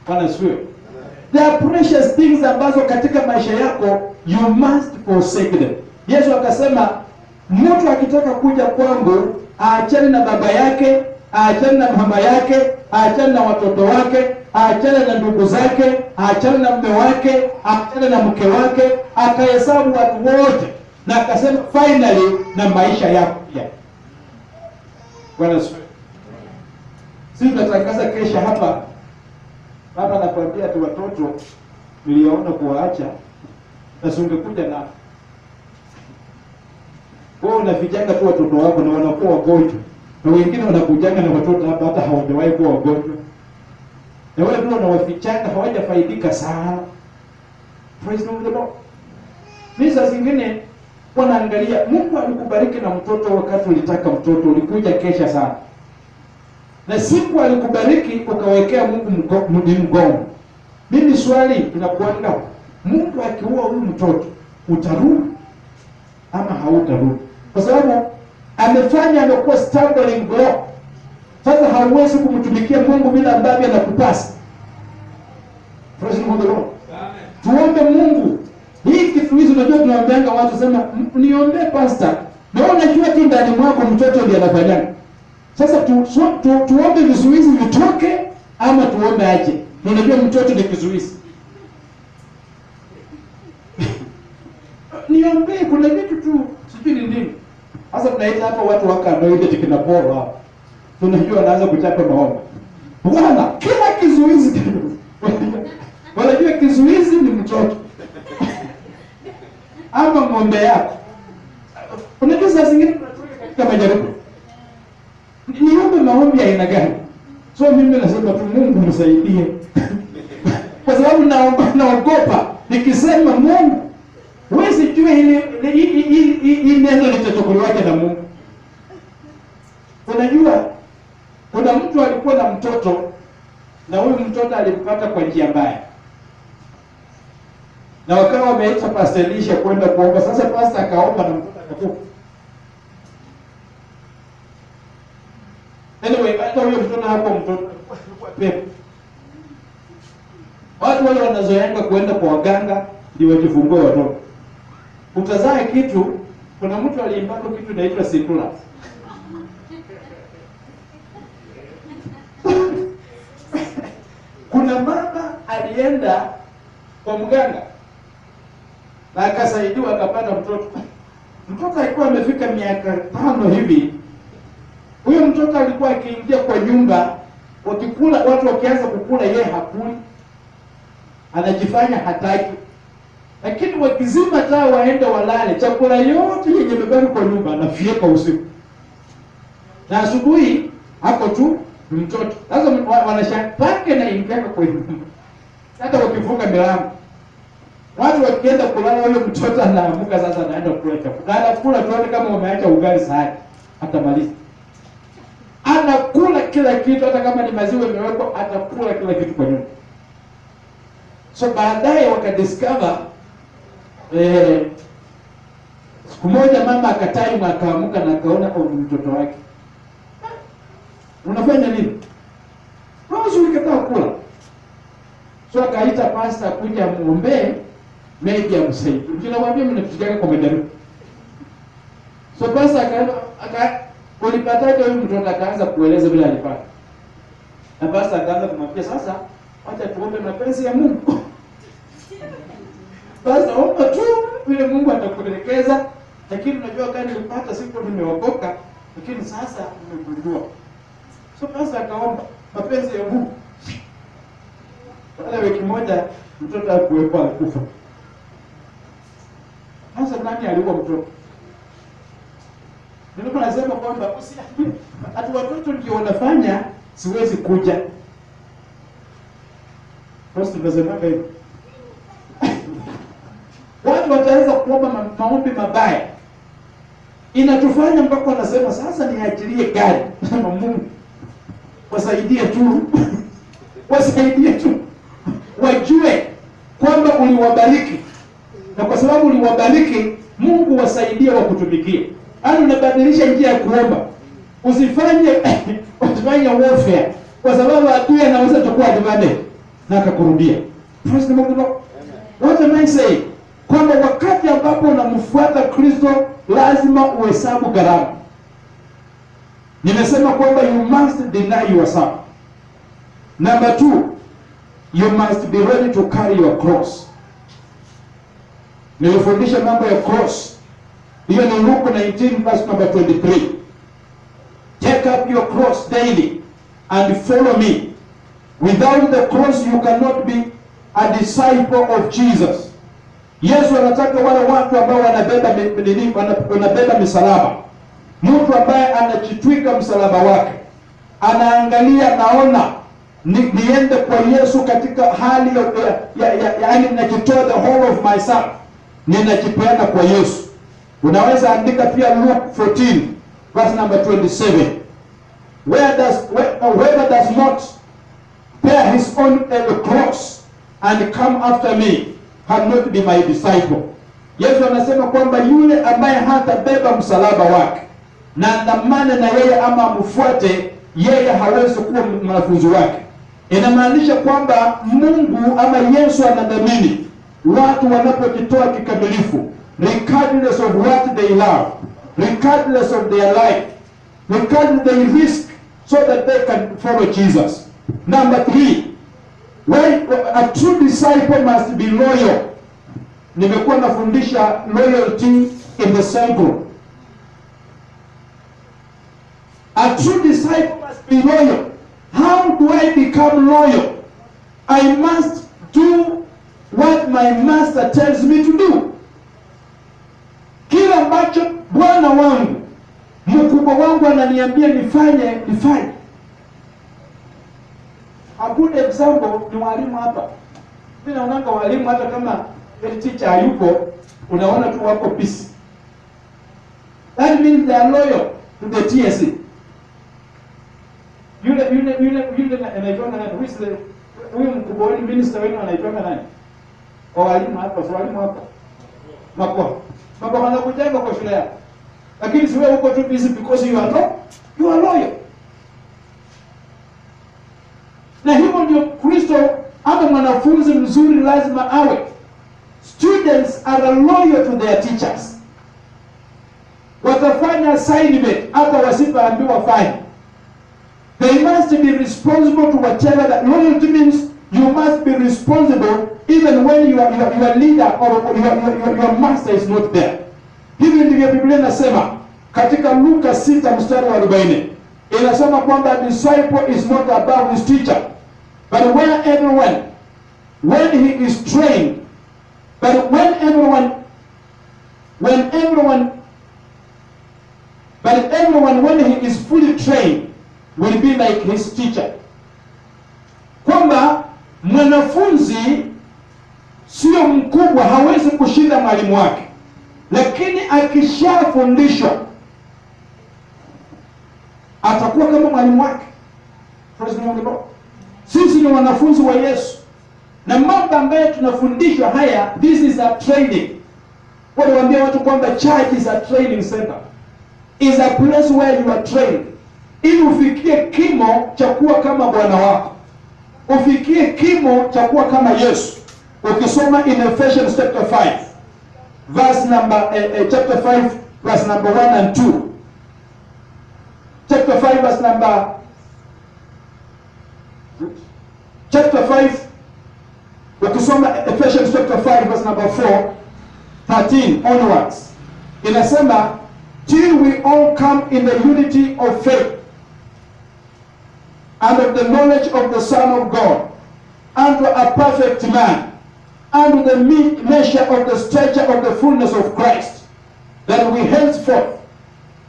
Bwana asifiwe. There are precious things ambazo katika maisha yako you must forsake them. Yesu akasema mtu akitaka kuja kwangu aachane na baba yake, aachane na mama yake, aachane na watoto wake, aachane na ndugu zake, aachane na mume wake, aachane na mke wake, akahesabu watu wote na akasema finally na maisha yako pia. Bwana asifiwe. Sisi tunatangaza kesha hapa. Baba anakuambia tu watoto niliona kuwaacha na singekuja na wewe unavijanga tu watoto wako na wanakuwa wagonjwa. Na wengine wanakujanga na watoto hapa hata hawajawahi kuwa wagonjwa. Na wale ndio wanawafichanga hawajafaidika sana. Praise the Lord. Misa zingine wanaangalia Mungu alikubariki na mtoto wakati ulitaka mtoto ulikuja kesha sana. Na siku alikubariki ukawekea Mungu mgongo. Mimi swali tunakuanga Mungu akiua huyu mtoto utarudi ama hautarudi? Kwa sababu amekuwa stumbling block. Sasa hauwezi kumtumikia Mungu bila ambavyo anakupasa. Praise the Lord. Tuombe Mungu. Hii kitu hizo unajua tunaombeanga watu sema niombe pastor. Na unajua tu ndani mwako mtoto ndiye anafanyana. Sasa tuombe vizuizi vitoke ama tuombe aje? Unajua mtoto ni kizuizi. Niombe kuna vitu tu sijui ni nini. Sasa tunaita hapa watu wakanoide tikina bora hapo. Tunajua anaanza kuchapa maombi. Bwana, kila kizuizi wanajua kizuizi ni mtoto. Ama ng'ombe yako. Unajua saa zingine tunatoka katika majaribu. Niombe maombi ya aina gani? So mimi nasema tu Mungu msaidie. Kwa sababu naogopa nikisema Mungu wewe sijui hili neno litachukuliwaje na Mungu. Unajua kuna mtu alikuwa na mtoto na huyu mtoto alimpata kwa njia mbaya. Na wakawa wameita Pastor Elisha kwenda kuomba. Sasa pastor akaomba na mtoto akakufa. Anyway, hata huyo mtoto hapo mtoto alikuwa pepo. Watu wale wanazoeanga kuenda kwa waganga ndio wajifungue watoto. Utazae kitu, kuna mtu aliimbako kitu inaitwa sikula. Kuna mama alienda kwa mganga na akasaidiwa akapata mtoto. Mtoto alikuwa amefika miaka 5 hivi. Huyo mtoto alikuwa akiingia kwa nyumba, wakikula watu wakianza kukula yeye hakuli. Anajifanya hataki. Lakini wakizima taa waende walale, chakula yote yenye mebaki kwa nyumba anafieka usiku. na asubuhi hapo tu mtoto. Sasa wanashapake na ingeka kwa hiyo. Hata wakifunga milango. Watu wakienda kulala, huyo mtoto anaamka sasa, anaenda kula chakula. Anakula tuone kama wameacha ugali sahani. Atamaliza. Anakula kila kitu, hata kama ni maziwa imewekwa, atakula kila kitu kwa nyumba. So baadaye wakadiscover siku moja mama akataimu, akaamka na akaona kwa mtoto wake. Unafanya nini? Roho ulikataa kula. So akaita pastor kuja muombe, maybe amsaidie. Tunamwambia mnatujanga kwa madhabahu. So pastor ulipataje huyu mtoto? Akaanza kueleza vile alipata. Na pastor akaanza kumwambia, sasa acha tuombe mapenzi ya Mungu. Basi omba tu vile Mungu atakuelekeza. Lakini unajua gani nilipata siku nimeokoka, lakini sasa nimegundua. So pastor akaomba mapenzi ya Mungu. Baada ya wiki moja mtoto hakuwepo, alikufa. Sasa nani alikuwa mtoto? Nilikuwa nasema kwamba usiamini ati watoto ndio wanafanya, siwezi kuja. Basi tunasema hivyo. Watu wataweza kuomba maombi mabaya. Inatufanya mpaka wanasema sasa niachilie gari. Mungu wasaidie tu. Wasaidie tu. Wajue kwamba uliwabariki. Na kwa sababu uliwabariki, Mungu wasaidie wakutumikie. Yaani unabadilisha njia ya kuomba. Usifanye warfare. Kwa sababu adui anaweza kuchukua advantage na akakurudia. Praise the Lord. What am I saying? Kwamba wakati ambapo unamfuata Kristo lazima uhesabu gharama. Nimesema kwamba you must deny yourself. Number 2, you must be ready to carry your cross. Nilifundisha mambo ya cross. Hiyo ni Luke 19 verse number 23. Take up your cross daily and follow me. Without the cross you cannot be a disciple of Jesus. Yesu anataka wale watu ambao wanabeba misalaba. Mtu ambaye anajitwika msalaba wake. Anaangalia, naona niende kwa Yesu katika hali yaani ninajitoa the whole of myself. Ninajipeana kwa Yesu. Unaweza andika pia Luke 14 verse number 27. Whoever does not bear his own cross and come after me cannot be my disciple. Yesu anasema kwamba yule ambaye hatabeba msalaba wake na andamane na yeye ama amfuate yeye, hawezi kuwa mwanafunzi wake. Inamaanisha kwamba Mungu ama Yesu anadhamini watu wanapojitoa kikamilifu, regardless of what they love, regardless of their life, regardless they risk so that they can follow Jesus. Number 3, a true disciple must be loyal. Nimekuwa nafundisha loyalty in the circle. A true disciple must be loyal. How do I become loyal? I must do what my master tells me to do. Kila ambacho Bwana wangu, mkubwa wangu ananiambia nifanye. A good example ni walimu hapa. Mimi naona walimu hata kama teacher hayupo, unaona tu wako busy. That means they are loyal to the TSC. Yule anaitwa nani? Huyu mkubwa wenu minister wenu anaitwa nani? Kwa walimu hapa, si walimu hapa. Mako wanakujenga kwa shule yako. Lakini si wewe uko tu busy because you are loyal. Na hivyo ndio Kristo ama mwanafunzi mzuri lazima awe. Students are loyal to their teachers. Watafanya assignment hata wasipoambiwa fanya. They must be responsible to whatever that loyalty means. You must be responsible even when your leader or your master is not there. Hivi ndivyo Biblia inasema katika Luka 6 mstari wa 40. Inasema kwamba disciple is not above his teacher, but when he is trained, but when everyone But everyone, when he is fully trained, will be like his teacher. Kwamba mwanafunzi sio mkubwa, hawezi kushinda mwalimu wake, lakini akishafundishwa atakuwa kama mwalimu wake. Sisi ni wanafunzi wa Yesu, na mambo ambayo tunafundishwa haya, this is a training. Wanawaambia watu kwamba church is a training center, is a place where you are trained, ili ufikie kimo cha kuwa kama Bwana wako, ufikie kimo cha kuwa kama Yesu. Ukisoma in Ephesians chapter 5 verse number chapter 5 verse number 1 and 2, chapter 5 verse number chapter 5, ukisoma Ephesians chapter 5 verse number 4:13 onwards, inasema till we all come in the unity of faith and of the knowledge of the Son of God, unto a perfect man, unto the measure of the stature of the fullness of Christ, that we henceforth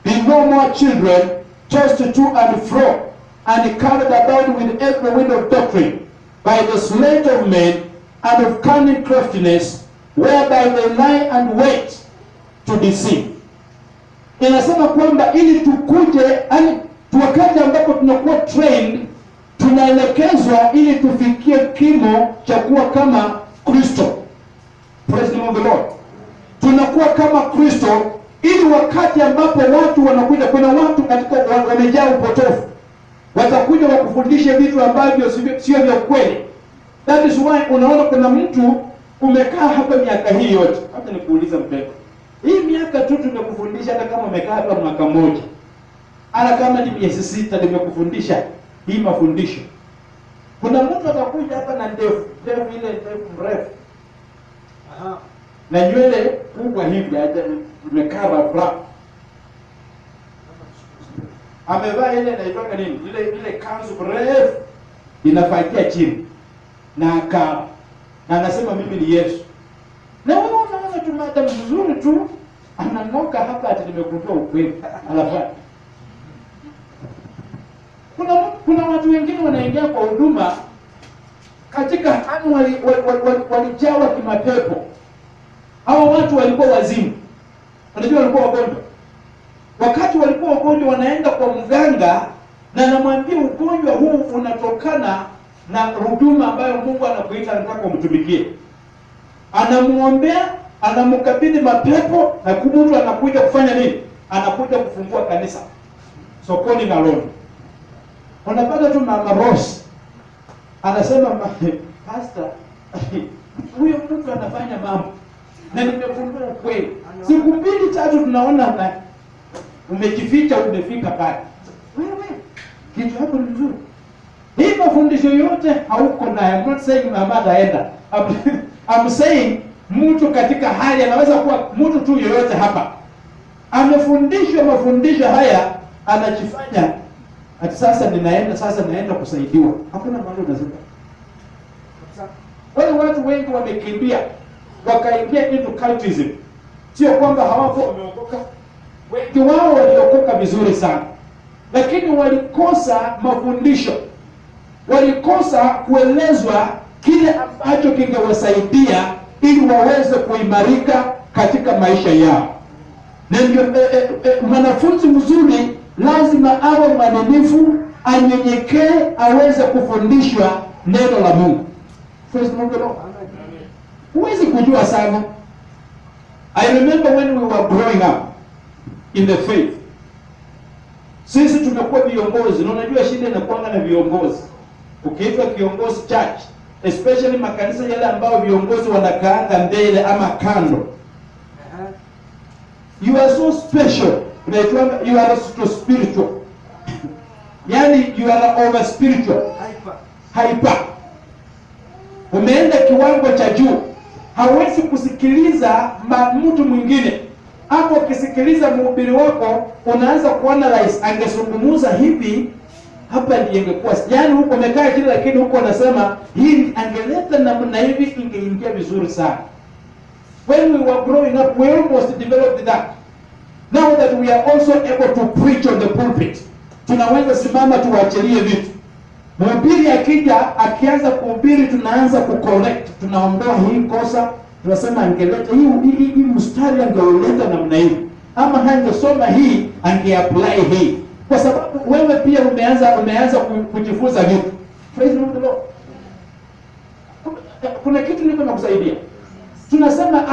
be no more children, tossed to and fro, and carried about with every wind of doctrine, by the sleight of men and of cunning craftiness, whereby they lie and wait to deceive. Inasema kwamba ili tukuje, wakati ambapo tunakuwa trained, tunaelekezwa ili tufikie kimo cha kuwa kama Kristo. Praise the name of the Lord. Tunakuwa kama Kristo ili wakati ambapo watu wanakuja, kuna watu katika wamejaa upotofu, watakuja wakufundishe vitu ambavyo sio vya kweli. That is why unaona kuna mtu umekaa hapa miaka hii yote. Hata nikuuliza mpendwa, hii miaka tu tumekufundisha, hata kama umekaa hapa mwaka mmoja, ana kama ni miezi 6 nimekufundisha hii mafundisho. Kuna mtu atakuja hapa na ndefu ile ndefu mrefu, na nywele kubwa hivi, imekaa bafra, amevaa ile inaitwa nini, ile kanzu mrefu inafakia chini, na anasema mimi ni Yesu. Na wewe unaona tu madam mzuri tu ananoka hapa, ati nimekundua ukweli. Alafu kuna watu wengine wanaingia kwa huduma katika walijawa kimapepo. Hawa watu walikuwa wazimu. Unajua walikuwa wagonjwa. Wakati walikuwa wagonjwa wanaenda kwa mganga na anamwambia ugonjwa huu unatokana na huduma ambayo Mungu anakuita anataka umtumikie. Anamuombea, anamkabidhi mapepo, na mtu anakuja kufanya nini? Anakuja kufungua kanisa sokoni na Loni. Unapata tu Mama Rose anasema, pastor, huyo mtu anafanya mambo na nimefungua ukweli. Siku 2-3 tunaona na umejificha, umefika pale. Wewe kitu hapo ni nzuri. Hii mafundisho yote hauko naye. I'm not saying mama ataenda. I'm saying mtu katika hali anaweza kuwa mtu tu yoyote hapa, amefundishwa mafundisho haya, anajifanya ati sasa naenda kusaidiwa. Hakuna mahali unasema. Wale watu wengi wamekimbia wakaingia into cultism. Sio kwamba hawako wameokoka. Wengi wao waliokoka vizuri sana, lakini walikosa mafundisho, walikosa kuelezwa kile ambacho kingewasaidia ili waweze kuimarika katika maisha yao. Na ndio mwanafunzi mzuri lazima awe mwaminifu, anyenyekee, aweze kufundishwa neno la Mungu. Praise the Lord. Huwezi kujua sana. I remember when we were growing up in the faith, sisi tumekuwa viongozi, na unajua shida inakuwa na viongozi. Ukiitwa kiongozi church, especially makanisa yale ambao viongozi wanakaanga mbele ama kando, you are so special. You are so spiritual. Yani you are over spiritual. Hyper. Umeenda kiwango cha juu. Hawezi kusikiliza mtu mwingine. Hapo ukisikiliza mhubiri wako unaanza kuanalyze, angezungumza hivi hapa ndiye ingekuwa. Yani huko umekaa kile, lakini huko anasema hii angeleta namna hivi ingeingia vizuri sana. When we were growing up, we almost developed that. Now that we are also able to preach on the pulpit, tunaweza simama tuwachilie vitu. Mhubiri akija akianza kuhubiri, tunaanza kucorrect, tunaondoa hii kosa, tunasema angeleta hii mstari angeuleta namna hii, ama hangesoma hii angeapply hii, kwa sababu wewe pia umeanza kujifunza vitu. Praise the Lord. Kuna kitu niko nakusaidia. Tunasema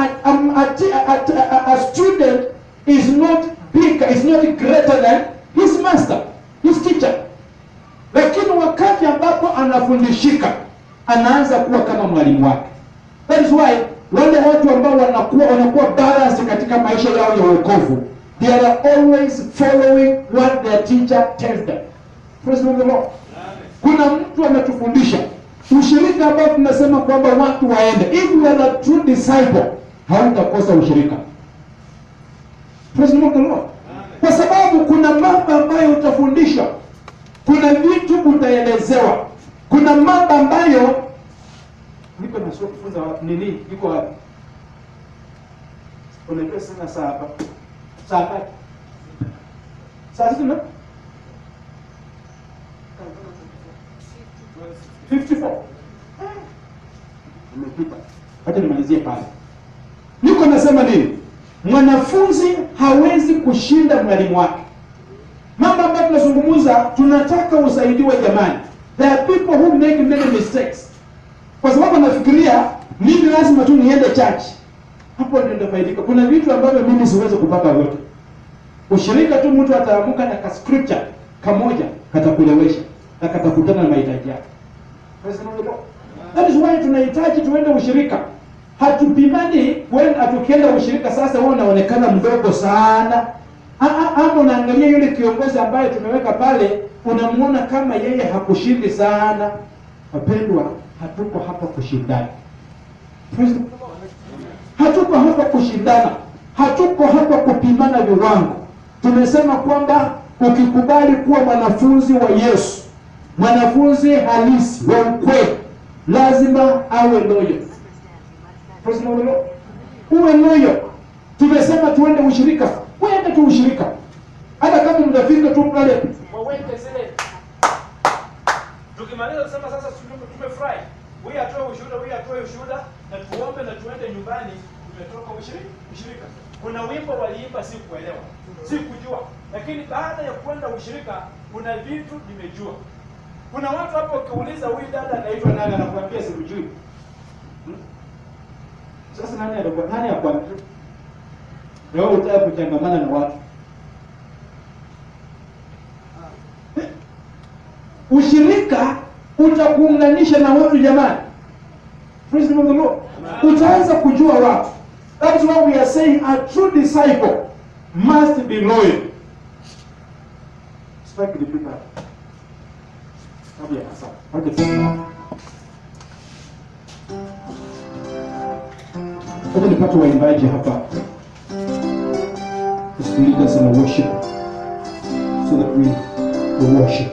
a student is not bigger, is not greater than his master, his teacher. Lakini wakati ambapo anafundishika, anaanza kuwa kama mwalimu wake. That is why wale watu ambao wanakuwa balanced katika maisha yao ya wokovu, they are always following what their teacher tells them. Praise the Lord. Kuna mtu ametufundisha ushirika ambao tunasema kwamba watu waende. If you are a true disciple, hautakosa ushirika. Praise the Lord. Kwa sababu kuna mambo ambayo utafundisha, kuna vitu utaelezewa, kuna mambo ambayo niko nasoma kufunza nini, iko wapi? Unaelewa sana saa hapa. Saa ngapi? Saa hizi na 54. Umepita. Acha nimalizie pale. Niko nasema nini? Mwanafunzi hawezi kushinda mwalimu wake. Mambo ambayo tunazungumza, tunataka usaidiwe jamani. There are people who make many mistakes. Kwa sababu anafikiria mimi lazima tu niende church. Hapo ndio ndafaidika. Kuna vitu ambavyo mimi siwezi kupata vyote. Ushirika tu mtu ataamuka na ka scripture kamoja katakulewesha na katakutana na mahitaji yake. That is why tunahitaji tuende ushirika. Hatupimani kwenda tukienda ushirika sasa wewe unaonekana mdogo sana. Ama unaangalia yule kiongozi ambaye tumeweka pale, unamuona kama yeye hakushindi sana. Wapendwa, hatuko hapa kushindana. Hatuko hapa kushindana. Hatuko hapa kupimana viwango. Tumesema kwamba ukikubali kuwa mwanafunzi wa Yesu, mwanafunzi halisi wa ukweli, lazima awe loyal. Praise the Lord. Uwe loyal. Tumesema tuende ushirika. Wewe tu ushirika. Hata kama mtafika tu pale, waweke zile. Tukimaliza kusema sasa tumefurahi. Wewe atoe ushuhuda na tuombe na tuende nyumbani, tumetoka ushirika. Kuna wimbo waliimba si kuelewa, si kujua. Lakini baada ya kwenda ushirika, kuna vitu nimejua. Kuna watu hapo ukiuliza huyu dada anaitwa nani, anakuambia sikujui. Sasa nani akwambia? Leo utaka kuchangamana na watu. Ushirika utakuunganisha na watu jamani. Praise the Lord. Utaanza kujua watu. That's why we are saying a true disciple must be loyal. Strike the people. Okay, sasa. Hebu nipate waimbaji hapa. To lead us in a worship so that we will worship.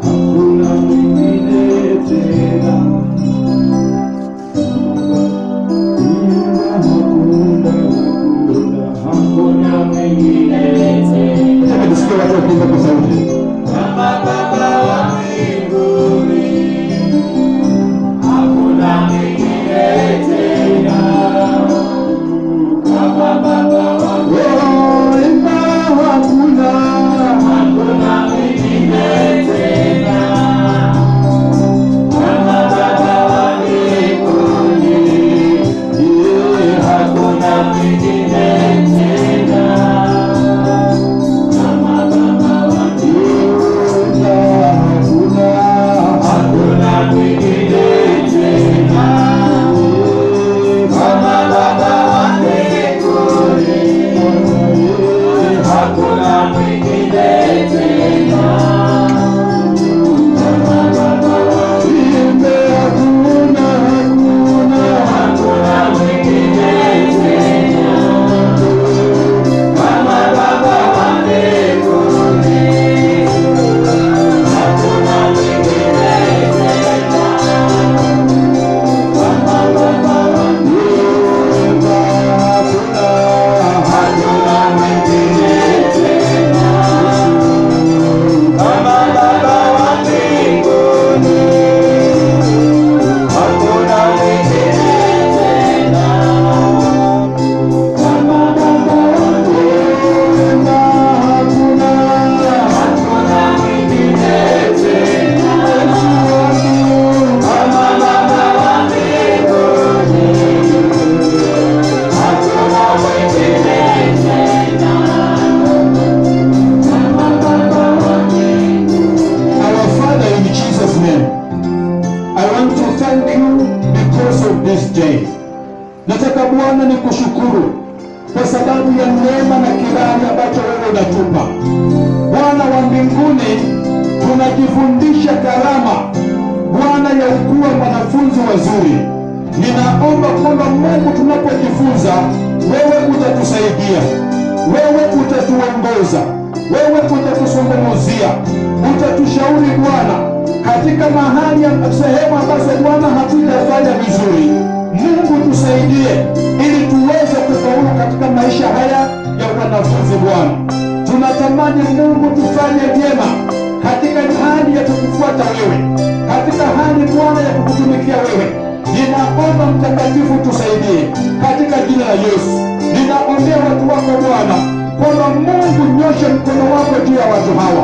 Hakuna mwingine tena. Baba tunajifundisha karama Bwana ya kuwa wanafunzi wazuri. Ninaomba kwamba Mungu, tunapojifunza wewe utatusaidia, wewe utatuongoza, wewe utatusungumuzia, utatushauri Bwana katika mahali ya sehemu ambazo Bwana hatujafanya vizuri. Mungu tusaidie ili tuweze kufaulu katika maisha haya ya wanafunzi Bwana. Tunatamani Mungu tufanye vyema katika hali ya kukufuata wewe, katika hali Bwana ya kukutumikia wewe. Ninaomba Mtakatifu tusaidie katika jina la Yesu. Ninaombea watu wako Bwana kwamba Mungu nyoshe mkono wako juu ya watu hawa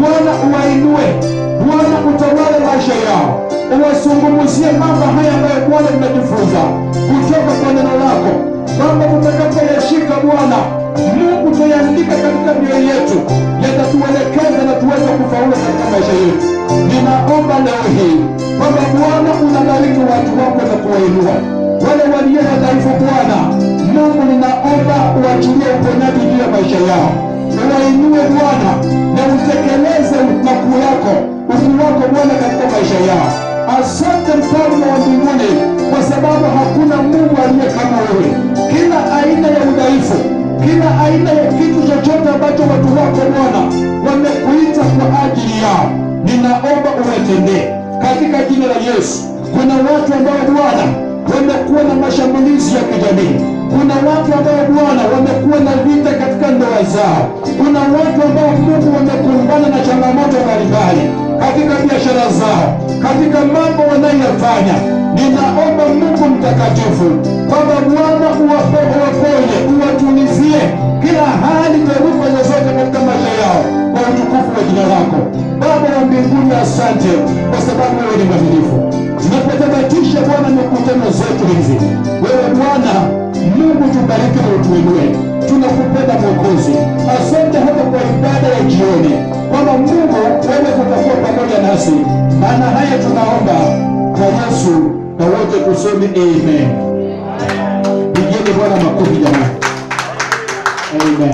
Bwana, uwainue Bwana, utawale maisha yao, uwasungumuzie mambo haya ambayo Bwana tunajifunza kutoka kwa neno lako, kwamba tutakapoyashika Bwana Mungu tuyaandika katika mioyo yetu, yatatuelekeza na tuweze kufaulu katika maisha yetu. Ninaomba leo hii kwamba Bwana unabariki watu wako na kuwainua wale walio dhaifu Bwana Mungu, ninaomba uachilie uponyaji juu ya maisha yao, uwainue Bwana na utekeleze makuu yako, ukuu wako Bwana katika maisha yao. Asante Mfalme wa mbinguni, kwa sababu hakuna Mungu aliye kama wewe. Kila aina ya udhaifu, kila aina ya kitu chochote ambacho watu wako Bwana wamekuita kwa ajili yao, ninaomba uwatendee katika jina la Yesu. Kuna watu ambao Bwana wamekuwa na mashambulizi ya kijamii. Kuna watu ambao Bwana wamekuwa na vita katika ndoa zao. Kuna watu ambao Mungu wamekumbana na changamoto mbalimbali katika biashara zao, katika mambo wanayofanya. Ninaomba Mungu mtakatifu kwamba Bwana uwaponye, uwatulizie kila hali dhoruba zozote katika maisha yao kwa utukufu wa jina lako. Baba wa mbinguni, asante kwa sababu wewe ni mwaminifu. Tunapotamatisha Bwana mikutano zetu hizi, wewe Bwana Mungu tubariki na utuinue. Tunakupenda Mwokozi. Asante hata kwa ibada ya jioni, kwamba Mungu wewe utakuwa pamoja nasi, maana haya tunaomba kwa Yesu, na wote tuseme amen. Pigieni Bwana makofi jamani. Amen.